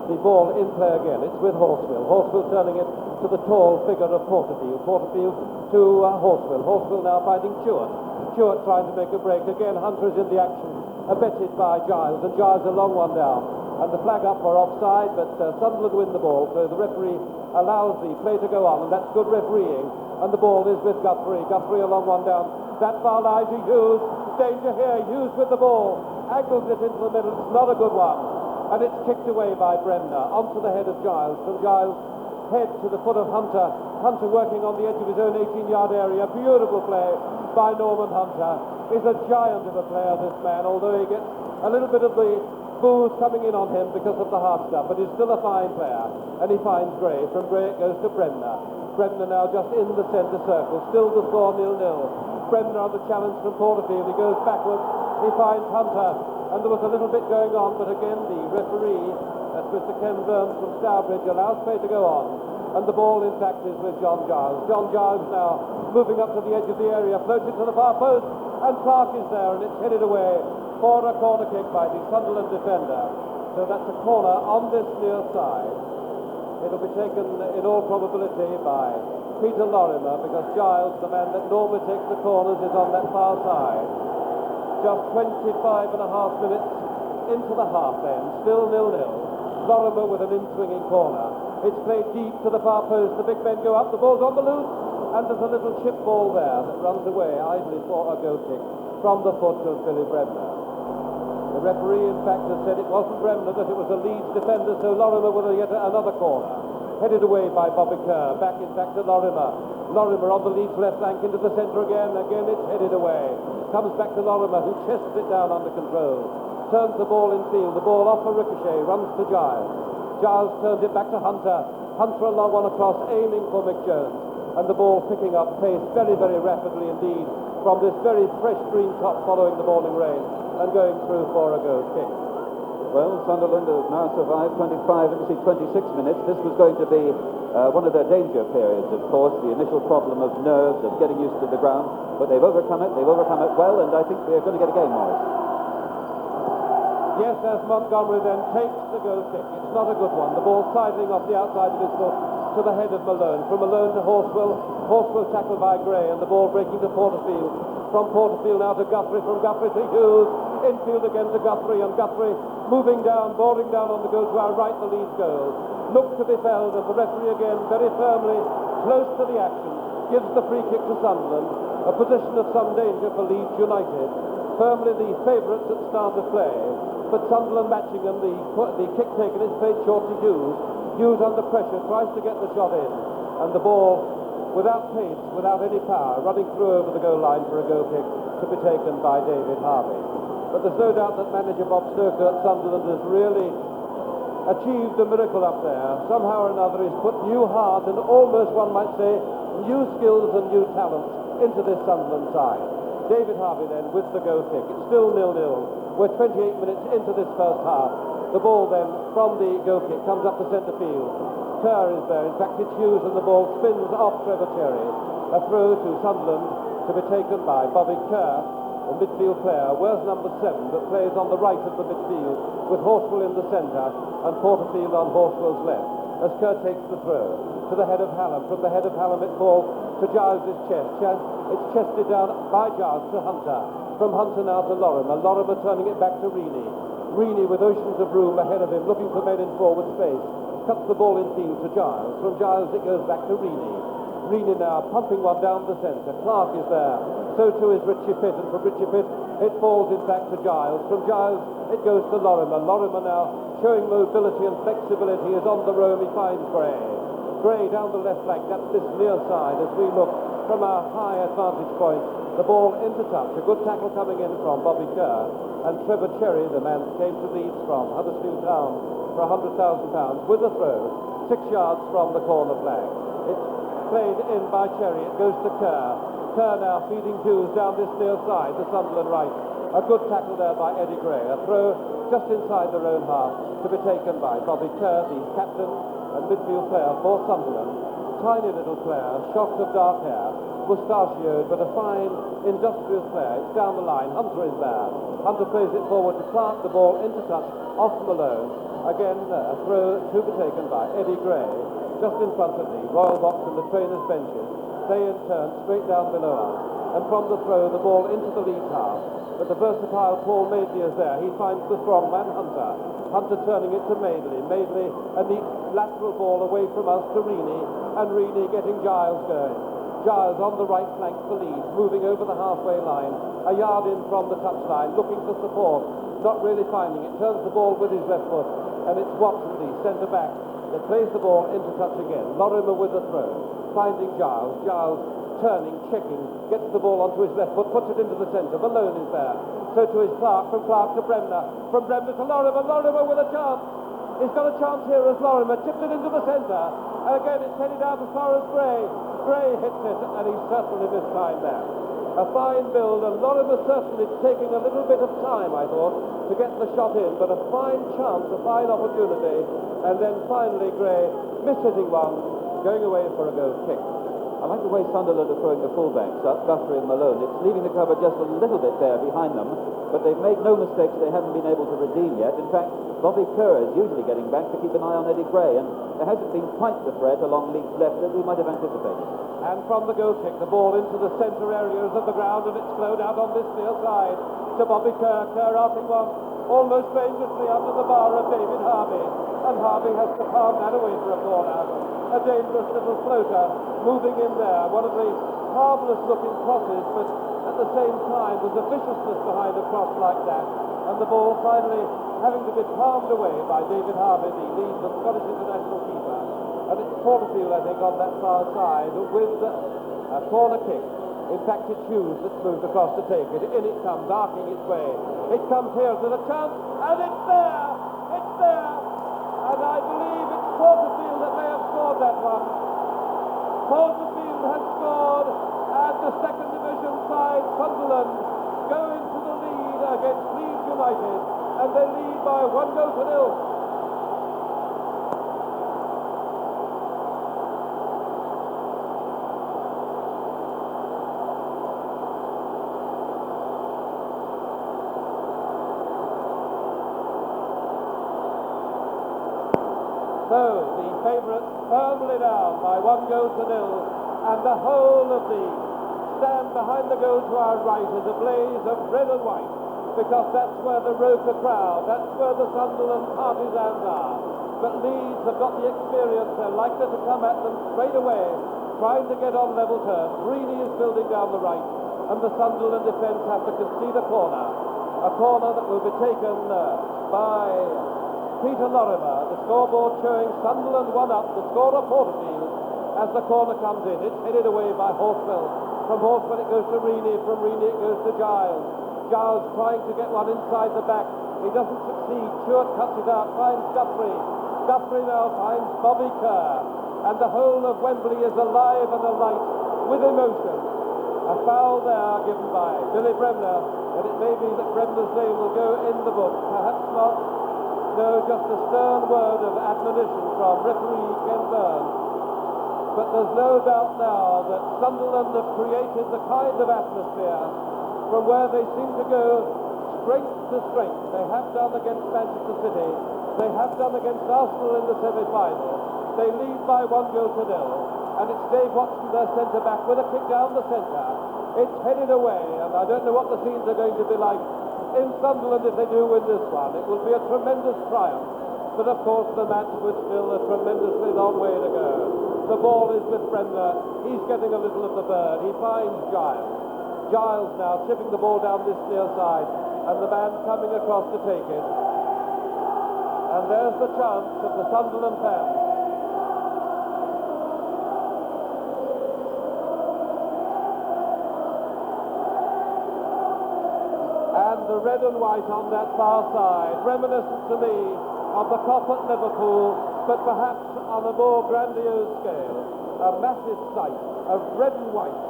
The ball in play again, it's with Horsfield. Horsfield turning it to the tall figure of Porterfield. Porterfield to Horsfield. Horsfield now finding Chewett. Chewett trying to make a break. Again, Hunter is in the action, abetted by Giles, and Giles a long one down. And the flag up for offside, but Sunderland win the ball, so the referee allows the play to go on, and that's good refereeing. And the ball is with Guthrie. Guthrie a long one down. That far line to Hughes. Danger here. Hughes with the ball. Angles it into the middle. It's not a good one. And it's kicked away by Bremner onto the head of Giles. From Giles' head to the foot of Hunter. Hunter working on the edge of his own 18-yard area. Beautiful play by Norman Hunter. He's a giant of a player, this man, although he gets a little bit of the booze coming in on him because of the hard stuff, but he's still a fine player. And he finds Gray. From Gray it goes to Bremner. Bremner now just in the centre circle. Still the score 0-0. Bremner on the challenge from Porterfield. He goes backwards. He finds Hunter. And there was a little bit going on, but again the referee, that's Mr. Ken Burns from Stourbridge, allows play to go on. And the ball, in fact, is with John Giles. John Giles now moving up to the edge of the area, floats it to the far post, and Clark is there, and it's headed away for a corner kick by the Sunderland defender. So that's a corner on this near side. It'll be taken in all probability by Peter Lorimer, because Giles, the man that normally takes the corners, is on that far side. Just 25 and a half minutes into the half then, still 0-0. Lorimer with an in-swinging corner. It's played deep to the far post. The big men go up, the ball's on the loose, and there's a little chip ball there that runs away idly for a goal kick from the foot of Billy Bremner. The referee, in fact, has said it wasn't Bremner, that it was a Leeds defender, so Lorimer with yet another corner. Headed away by Bobby Kerr. Back, in fact, to Lorimer. Lorimer on the Leeds left flank into the centre again. Again, it's headed away. Comes back to Lorimer, who chests it down under control. Turns the ball in field. The ball off a ricochet. Runs to Giles. Giles turns it back to Hunter. Hunter a long one across, aiming for Mick Jones. And the ball picking up pace very, very rapidly indeed from this very fresh green top following the morning rain and going through for a goal kick. Well, Sunderland has now survived 25 into 26 minutes. This was going to be one of their danger periods, of course, the initial problem of nerves, of getting used to the ground. But they've overcome it well, and I think they're going to get a game, Morris. Yes, as Montgomery then takes the goal kick. It's not a good one. The ball sidling off the outside of his foot to the head of Malone. From Malone to Horsfield. Horsfield tackled by Gray, and the ball breaking to Porterfield. From Porterfield now to Guthrie. From Guthrie to Hughes. Infield again to Guthrie, and Guthrie moving down, boarding down on the goal to our right, the Leeds goal. Look to be felled, and the referee again very firmly close to the action gives the free kick to Sunderland. A position of some danger for Leeds United. Firmly the favourites at start of play, but Sunderland matching them. The kick taken is played short to Hughes. Hughes under pressure tries to get the shot in, and the ball without pace, without any power, running through over the goal line for a goal kick to be taken by David Harvey. But there's no doubt that manager Bob Stoker at Sunderland has really achieved a miracle up there. Somehow or another he's put new heart and almost, one might say, new skills and new talents into this Sunderland side. David Harvey then with the goal kick. It's still 0-0. We're 28 minutes into this first half. The ball then from the goal kick comes up to centre field. Kerr is there. In fact, it's Hughes and the ball spins off Trevor Cherry. A throw to Sunderland to be taken by Bobby Kerr, a midfield player. Wears number 7, but plays on the right of the midfield with Horswell in the centre and Porterfield on Horswell's left. As Kerr takes the throw to the head of Hallam. From the head of Hallam it falls to Giles' chest. It's chested down by Giles to Hunter. From Hunter now to Lorimer. Lorimer turning it back to Reaney. Reaney with oceans of room ahead of him, looking for men in forward space. Cuts the ball in field to Giles. From Giles it goes back to Reaney. Reaney now pumping one down the centre. Clark is there. So too is Richie Pitt. And from Richie Pitt it falls in back to Giles. From Giles it goes to Lorimer. Lorimer now showing mobility and flexibility is on the roam. He finds Gray. Gray down the left flank. That's this near side as we look from a high advantage point. The ball into touch. A good tackle coming in from Bobby Kerr. And Trevor Cherry, the man who came to Leeds from Huddersfield Town for £100,000, with a throw 6 yards from the corner flag. It's played in by Cherry. It goes to Kerr. Kerr now feeding Hughes down this near side, the Sunderland right. A good tackle there by Eddie Gray. A throw just inside their own half to be taken by Bobby Kerr, the captain and midfield player for Sunderland. Tiny little player, shocked of dark hair, mustachioed, but a fine industrious player. It's down the line. Hunter is there. Hunter plays it forward to Clark. The ball into touch off Malone. Again, a throw to be taken by Eddie Gray. Just in front of the Royal Box and the trainers' benches. They in turn straight down below us. And from the throw, the ball into the Leeds half. But the versatile Paul Madeley is there. He finds the strong man Hunter. Hunter turning it to Madeley. Madeley, a neat lateral ball away from us to Reaney. And Reaney getting Giles going. Giles on the right flank for Leeds, moving over the halfway line. A yard in from the touchline, looking for support. Not really finding it. Turns the ball with his left foot. And it's Watson, the centre back, that plays the ball into touch again. Lorimer with the throw. Finding Giles. Giles turning, checking, gets the ball onto his left foot, puts it into the centre. Malone is there. So to his Clark, from Clark to Bremner. From Bremner to Lorimer. Lorimer with a chance. He's got a chance here as Lorimer tipped it into the centre. And again it's headed out as far as Gray. Gray hits it, and he's certainly this time there. A fine build, and Lorimer certainly taking a little bit of time, I thought, to get the shot in, but a fine chance, a fine opportunity. And then finally Gray miss-hitting one, going away for a goal kick. I like the way Sunderland are throwing the fullbacks up, Guthrie and Malone. It's leaving the cover just a little bit there behind them, but they've made no mistakes they haven't been able to redeem yet. In fact, Bobby Kerr is usually getting back to keep an eye on Eddie Gray, and there hasn't been quite the threat along Leeds left that we might have anticipated. And from the goal kick, the ball into the centre areas of the ground, and it's flowed out on this near side to Bobby Kerr. Kerr arcing one almost dangerously under the bar of David Harvey, and Harvey has to palm that away for a corner. A dangerous little floater moving in there. One of the harmless-looking crosses, but at the same time there's a viciousness behind a cross like that. And the ball finally having to be palmed away by David Harvey, the Leeds and Scottish international keeper. And it's Porterfield, I think, on that far side with a corner kick. In fact, it's Hughes that's moved across to take it. In it comes, arcing its way. It comes here to the chance, and it's there! It's there! And I believe it's Porterfield that may have scored that one. Porterfield has scored, and the second division side, Sunderland, go into the lead against Leeds United, and they lead by 1-0. So, the favourites firmly down by 1-0, and the whole of the stand behind the goal to our right is a blaze of red and white, because that's where the Roker crowd, that's where the Sunderland partisans are. But Leeds have got the experience, they're likely to come at them straight away, trying to get on level terms. Reaney is building down the right, and the Sunderland defence have to concede a corner that will be taken by Peter Lorimer. The scoreboard showing Sunderland 1-up, the scorer Porterfield. As the corner comes in, it's headed away by Horswell. From Horswell it goes to Reaney, from Reaney it goes to Giles. Giles trying to get one inside the back. He doesn't succeed. Stewart cuts it out, finds Guthrie. Guthrie now finds Bobby Kerr. And the whole of Wembley is alive and alight with emotion. A foul there given by Billy Bremner, and it may be that Bremner's name will go in the book. Perhaps not. No, just a stern word of admonition from referee Ken Burns. But there's no doubt now that Sunderland have created the kind of atmosphere from where they seem to go strength to strength. They have done against Manchester City. They have done against Arsenal in the semi-final. They lead by 1-0. And it's Dave Watson, their centre-back, with a kick down the centre. It's headed away, and I don't know what the scenes are going to be like in Sunderland if they do win this one. It will be a tremendous triumph. But of course the match was still a tremendously long way to go. The ball is with Bremner. He's getting a little of the bird. He finds Giles. Giles now chipping the ball down this near side, and the man coming across to take it. And there's the chance of the Sunderland fans. And the red and white on that far side, reminiscent to me of the Kop at Liverpool, but perhaps on a more grandiose scale. A massive sight of red and white.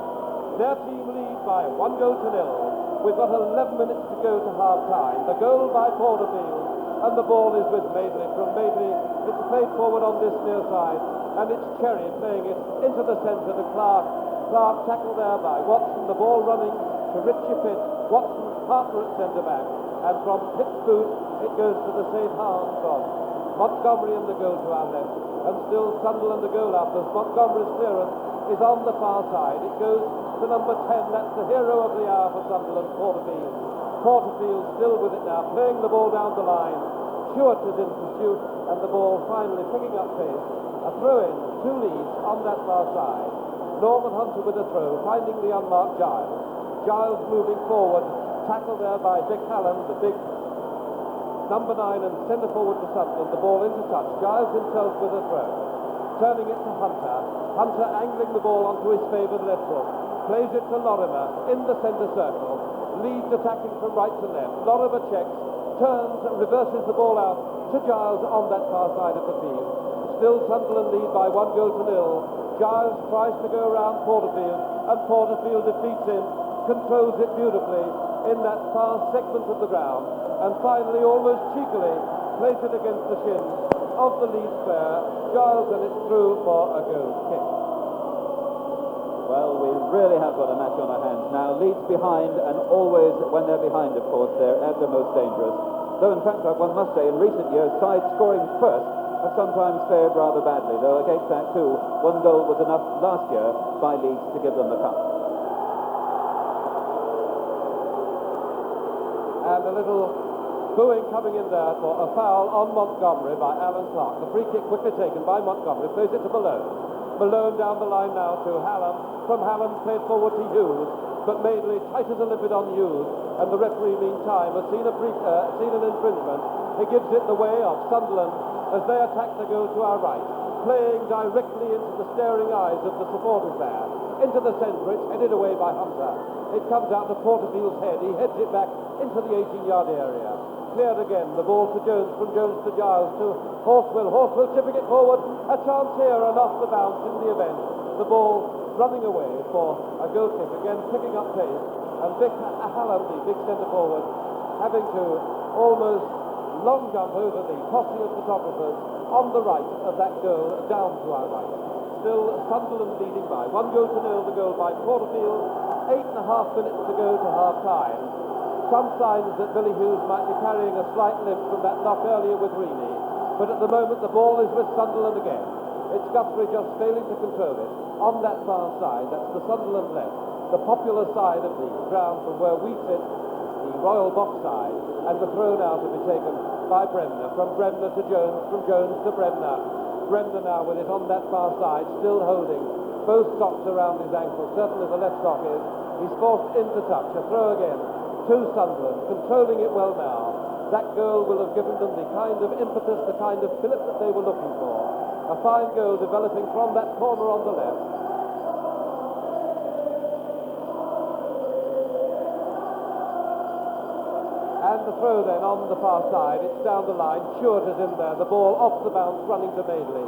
Their team lead by 1-0. We've got 11 minutes to go to half-time. The goal by Porterfield, and the ball is with Madeley. From Madeley, it's played forward on this near side, and it's Cherry playing it into the centre to Clark. Clark tackled there by Watson. The ball running to Richie Pitt. Watson's partner at centre-back. And from Pitt's boot, it goes to the safe hands of Montgomery and the goal to our left. And still Sunderland the goal up as Montgomery's clearance is on the far side. It goes to number 10. That's the hero of the hour for Sunderland, Porterfield. Porterfield still with it now, playing the ball down the line. Stewart is in pursuit, and the ball finally picking up pace. A throw-in to Leeds on that far side. Norman Hunter with a throw, finding the unmarked Giles. Giles moving forward, tackled there by Vic Hallam, the big number 9 and centre forward for Sunderland. The ball into touch. Giles himself with a throw. Turning it to Hunter. Hunter angling the ball onto his favoured left foot. Plays it to Lorimer in the centre circle. Leeds attacking from right to left. Lorimer checks, turns, reverses the ball out to Giles on that far side of the field. Still Sunderland lead by 1-0. Giles tries to go around Porterfield, and Porterfield defeats him, controls it beautifully in that far segment of the ground, and finally, almost cheekily, plays it against the shins of the Leeds player, Giles, and it's through for a goal kick. Well, we really have got a match on our hands now. Leeds behind, and always when they're behind, of course, they're at their most dangerous. Though, in fact, one must say, in recent years, sides scoring first have sometimes fared rather badly, though against that, too, 1 goal was enough last year by Leeds to give them the cup. And a little booing coming in there for a foul on Montgomery by Alan Clark. The free kick quickly taken by Montgomery, plays it to Malone. Malone down the line now to Hallam. From Hallam played forward to Hughes, but Madeley tight as a limpet on Hughes, and the referee meantime has seen an infringement. He gives it the way of Sunderland as they attack the goal to our right, playing directly into the staring eyes of the supporters there. Into the centre, it's headed away by Hunter. It comes out to Porterfield's head. He heads it back into the 18-yard area. Cleared again, the ball to Jones, from Jones to Giles, to Horswell. Horswell chipping it forward. A chance here and off the bounce in the event. The ball running away for a goal kick, again picking up pace. And Vic Hallam, the big centre forward, having to almost long jump over the posse of photographers on the right of that goal, down to our right. Still Sunderland leading by 1-0, the goal by Porterfield. 8.5 minutes to go to half-time. Some signs that Billy Hughes might be carrying a slight limp from that knock earlier with Reaney. But at the moment the ball is with Sunderland again. It's Guthrie just failing to control it. On that far side, that's the Sunderland left, the popular side of the ground from where we sit, the Royal Box side, and the throw now to be taken by Bremner. From Bremner to Jones, from Jones to Bremner. Bremner now with it on that far side, still holding both socks around his ankles. Certainly the left sock is. He's forced into touch. A throw again to Sunderland, controlling it well now. That goal will have given them the kind of impetus, the kind of fillip that they were looking for. A fine goal developing from that corner on the left. And the throw then on the far side, it's down the line. Stewart is in there, the ball off the bounce, running to Madeley.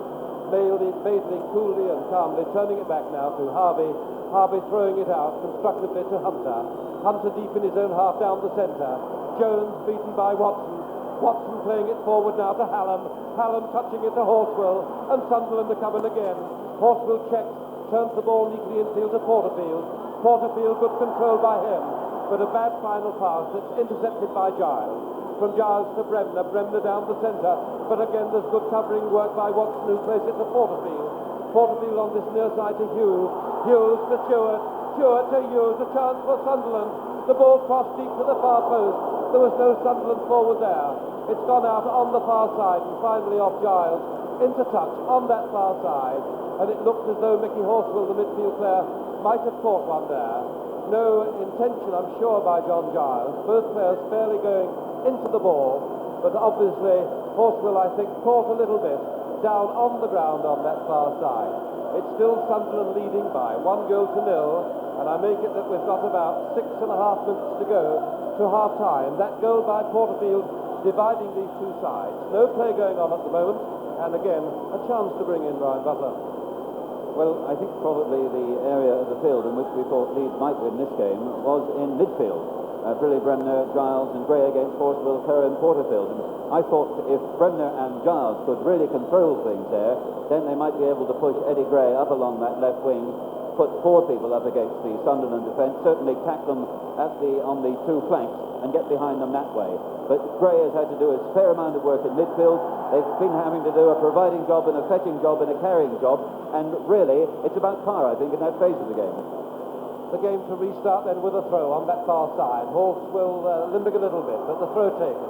Madeley coolly and calmly turning it back now to Harvey. Harvey throwing it out constructively to Hunter. Hunter deep in his own half down the centre. Jones beaten by Watson. Watson playing it forward now to Hallam. Hallam touching it to Horswell. And Sunderland are coming again. Horswell checks, turns the ball neatly infield to Porterfield. Porterfield, good control by him. But a bad final pass that's intercepted by Giles. From Giles to Bremner. Bremner down the centre. But again there's good covering work by Watson, who plays it to Porterfield. Porterfield on this near side to Hughes. Hughes to Stewart. Stewart to Hughes. A chance for Sunderland. The ball crossed deep to the far post. There was no Sunderland forward there. It's gone out on the far side and finally off Giles. Into touch on that far side. And it looked as though Mickey Horswell, the midfield player, might have caught one there. No intention, I'm sure, by John Giles. Both players fairly going into the ball. But obviously, Horswell, I think, caught a little bit down on the ground on that far side. It's still Sunderland leading by 1-0, and I make it that we've got about 6.5 minutes to go to half-time. That goal by Porterfield dividing these two sides. No play going on at the moment, and again, a chance to bring in Ryan Butler. Well, I think probably the area of the field in which we thought Leeds might win this game was in midfield. Billy Bremner, Giles and Gray against Horswell, Kerr and Porterfield. And I thought if Bremner and Giles could really control things there, then they might be able to push Eddie Gray up along that left wing, put 4 people up against the Sunderland defence, certainly tack them on the 2 flanks and get behind them that way. But Gray has had to do a fair amount of work in midfield. They've been having to do a providing job and a fetching job and a carrying job, and really it's about par, I think, in that phase of the game. The game to restart then with a throw on that far side. Hawks will limber a little bit, but the throw taken.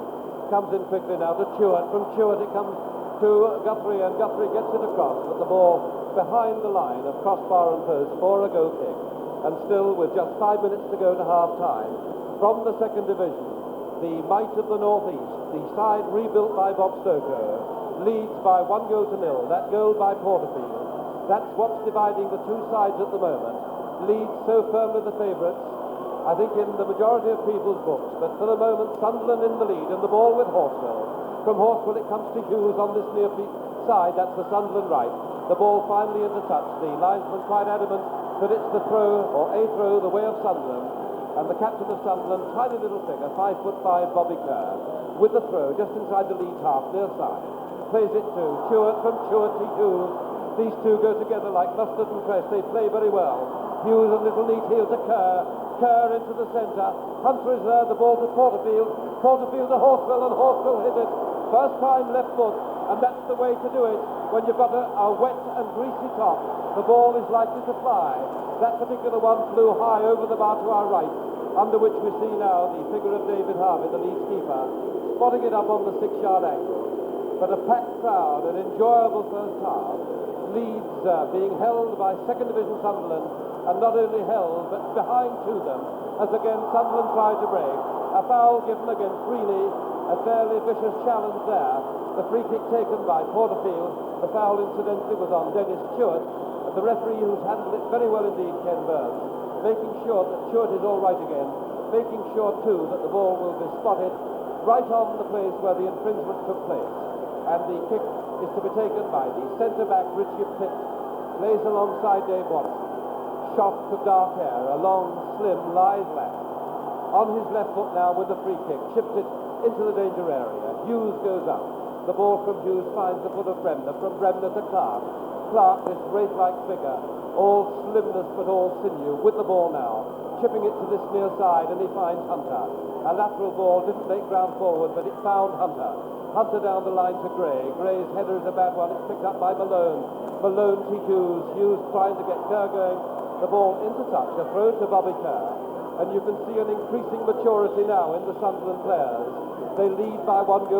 Comes in quickly now to Chewett. From Chewett it comes to Guthrie, and Guthrie gets it across, but the ball behind the line of crossbar and post for a goal kick. And still with just 5 minutes to go to half-time. From the second division, the might of the northeast, the side rebuilt by Bob Stoker, leads by 1-0. That goal by Porterfield. That's what's dividing the two sides at the moment. Leeds so firmly the favourites, I think, in the majority of people's books. But for the moment, Sunderland in the lead, and the ball with Horswell. From Horswell it comes to Hughes on this near side. That's the Sunderland right. The ball finally into touch. The linesman quite adamant that it's the throw, or a throw, the way of Sunderland. And the captain of Sunderland, tiny little figure, 5'5", Bobby Kerr, with the throw just inside the Leeds half, near side. Plays it to Chewett. From Chewett to Hughes. These two go together like mustard and cress. They play very well. Hughes a little neat heel to Kerr. Kerr into the centre. Hunter is there. The ball to Porterfield. Porterfield to Horswell, and Horswell hit it. First time left foot, and that's the way to do it. When you've got a wet and greasy top, the ball is likely to fly. That particular one flew high over the bar to our right, under which we see now the figure of David Harvey, the Leeds keeper, spotting it up on the 6-yard angle. But a packed crowd, an enjoyable first half. Leeds being held by second division Sunderland, and not only held, but behind to them, as again Sunderland tried to break. A foul given against Greeny, a fairly vicious challenge there. The free kick taken by Porterfield. The foul, incidentally, was on Dennis Chewett, and the referee, who's handled it very well indeed, Ken Burns, making sure that Chewett is all right again, making sure, too, that the ball will be spotted right on the place where the infringement took place. And the kick is to be taken by the centre-back, Richard Pitt, plays alongside Dave Watson. Shock of dark hair, a long, slim, lithe lad. On his left foot now with the free kick, chipped it into the danger area. Hughes goes up. The ball from Hughes finds the foot of Bremner. From Bremner to Clark. Clark, this wraith-like figure, all slimness but all sinew, with the ball now, chipping it to this near side, and he finds Hunter. A lateral ball, didn't make ground forward, but it found Hunter. Hunter down the line to Gray. Gray's header is a bad one. It's picked up by Malone. Malone to Hughes. Hughes trying to get Kerr going. The ball into touch, a throw to Bobby Kerr. And you can see an increasing maturity now in the Sunderland players. They lead by 1-0.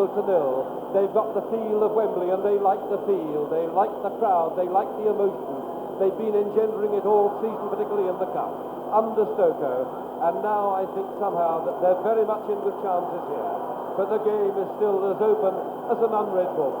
They've got the feel of Wembley, and they like the feel. They like the crowd. They like the emotion. They've been engendering it all season, particularly in the Cup, under Stoker. And now I think somehow that they're very much in with chances here. But the game is still as open as an unread book.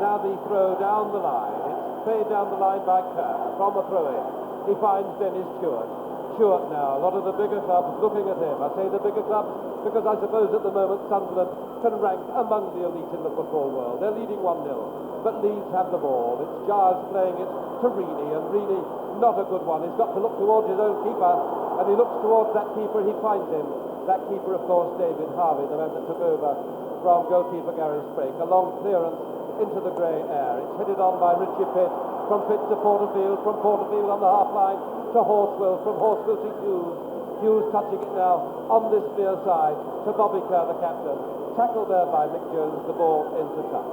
Now the throw down the line. It's played down the line by Kerr from a throw-in. He finds Dennis Chewett. Chewett now, a lot of the bigger clubs looking at him. I say the bigger clubs because I suppose at the moment Sunderland can rank among the elite in the football world. They're leading 1-0, but Leeds have the ball. It's Giles playing it to Reaney, and Reaney, not a good one. He's got to look towards his own keeper, and he looks towards that keeper, he finds him. That keeper, of course, David Harvey, the man that took over from goalkeeper Gary Sprake. A long clearance into the grey air. It's headed on by Richie Pitt, from Pitt to Porterfield, from Porterfield on the half line to Horswell, from Horswell to Hughes. Hughes touching it now on this near side to Bobby Kerr, the captain. Tackled there by Mick Jones, the ball into touch.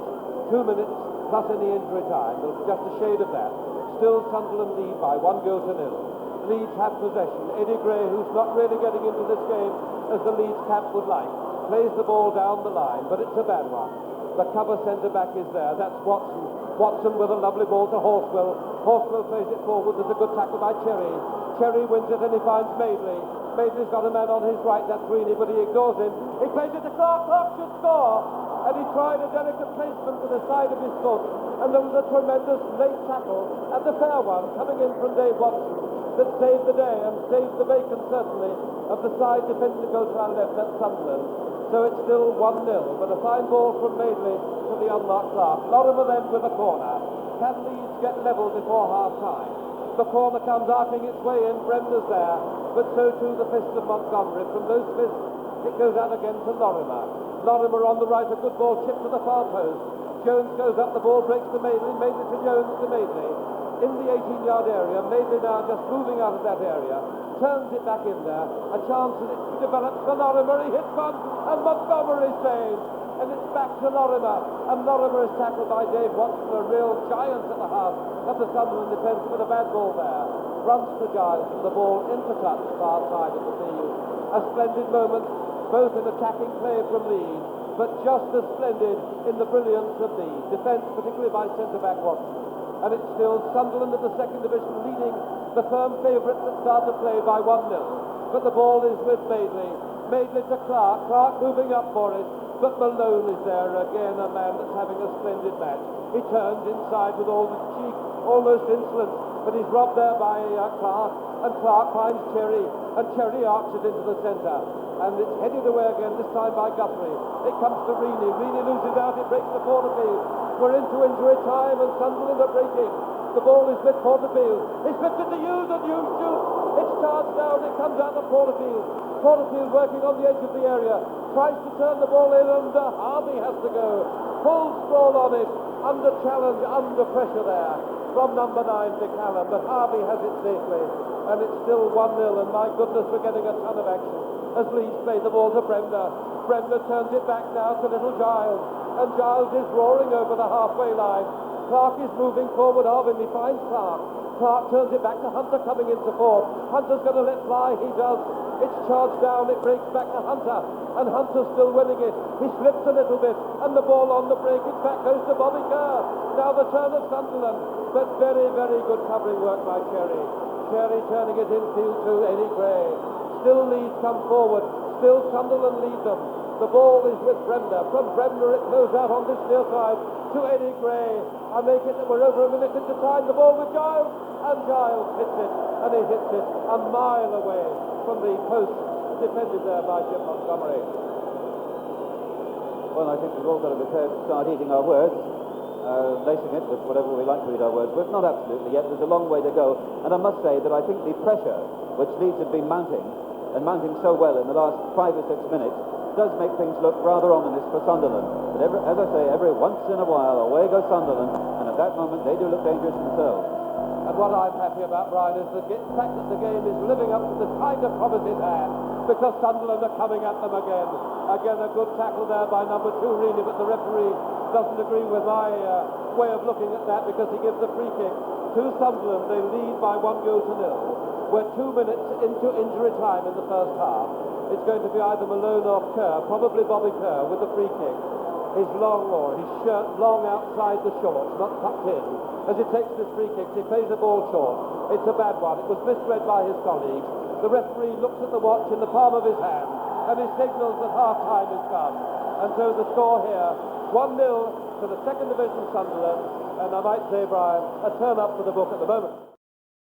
2 minutes plus any injury time. There's just a shade of that. Still Sunderland lead by 1 goal to 0. Leeds have possession. Eddie Gray, who's not really getting into this game as the Leeds cap would like, plays the ball down the line, but it's a bad one. The cover centre-back is there. That's Watson. Watson with a lovely ball to Horswell. Horswell plays it forward. There's a good tackle by Cherry. Cherry wins it and he finds Madeley. Madeley's got a man on his right, that's Reaney, but he ignores him. He plays it to Clark. Clark should score. And he tried a delicate placement to the side of his foot. And there was a tremendous late tackle, and the fair one coming in from Dave Watson, that saved the day and saved the bacon, certainly, of the side defensive goal to our left at Sunderland. So it's still 1-0, but a fine ball from Madeley to the unmarked Clark. Lorimer then with a corner. Can Leeds get level before half-time? The corner comes arcing its way in. Bremner's there, but so too the fist of Montgomery. From those fists, it goes out again to Lorimer. Lorimer on the right, a good ball chipped to the far post. Jones goes up, the ball breaks to Madeley. Madeley to Jones to Madeley. In the 18-yard area, Madeley now just moving out of that area, turns it back in there, a chance that it develops for Lorimer. He hits one, and Montgomery saves, and it's back to Lorimer, and Lorimer is tackled by Dave Watson, a real giant at the half of the Sunderland defence, with a bad ball there. Runs to Giles, and the ball into touch, far side of the field. A splendid moment, both in attacking play from Leeds, but just as splendid in the brilliance of the defence, particularly by centre-back Watson. And it's still Sunderland of the second division leading the firm favourites that start to play by 1-0. But the ball is with Madeley. Madeley to Clark. Clark moving up for it. But Malone is there again, a man that's having a splendid match. He turns inside with all the cheek, almost insolence. But he's robbed there by Clark. And Clark finds Cherry. And Cherry arches into the centre. And it's headed away again, this time by Guthrie. It comes to Reaney. Reaney loses out. It breaks the Porterfield. We're into injury time and Sunderland are breaking. The ball is with Porterfield. It's lifted to Hughes and Hughes shoots. It's charged down. It comes out of Porterfield. Porterfield working on the edge of the area. Tries to turn the ball in and Harvey has to go. Full sprawl on it. Under challenge, under pressure there from number 9 to Callum. But Harvey has it safely. And it's still 1-0. And my goodness, we're getting a ton of action as Leeds play the ball to Bremner. Bremner turns it back now to little Giles. And Giles is roaring over the halfway line. Clark is moving forward of him. He finds Clark. Clark turns it back to Hunter coming into fourth. Hunter's going to let fly. He does. It's charged down. It breaks back to Hunter. And Hunter's still winning it. He slips a little bit. And the ball on the break. In fact, goes to Bobby Kerr. Now the turn of Sunderland. But very, very good covering work by Cherry. Cherry turning it infield to Eddie Gray. Still Leeds come forward. Still Sunderland lead them. The ball is with Bremner. From Bremner it goes out on this near side to Eddie Gray. I make it that we're over a minute into time. The ball with Giles. And Giles hits it. And he hits it a mile away from the post defended there by Jim Montgomery. Well, I think we've all got to be prepared to start eating our words. Lacing it with whatever we like to eat our words with. Not absolutely yet. There's a long way to go. And I must say that I think the pressure which Leeds have been mounting, and mounting so well in the last 5 or 6 minutes, does make things look rather ominous for Sunderland. But as I say, every once in a while, away goes Sunderland, and at that moment they do look dangerous themselves. And what I'm happy about, Brian, is the fact that the game is living up to the kind of promise it had, because Sunderland are coming at them again. Again, a good tackle there by number 2, Reaney, but the referee doesn't agree with my way of looking at that, because he gives the free kick to Sunderland. They lead by 1 goal to 0. We're 2 minutes into injury time in the first half. It's going to be either Malone or Kerr, probably Bobby Kerr with the free kick. His long, or his shirt long outside the shorts, not tucked in. As he takes this free kick, he plays the ball short. It's a bad one. It was misread by his colleagues. The referee looks at the watch in the palm of his hand, and he signals that half-time has come. And so the score here, 1-0 to the second division Sunderland, and I might say, Brian, a turn-up for the book at the moment.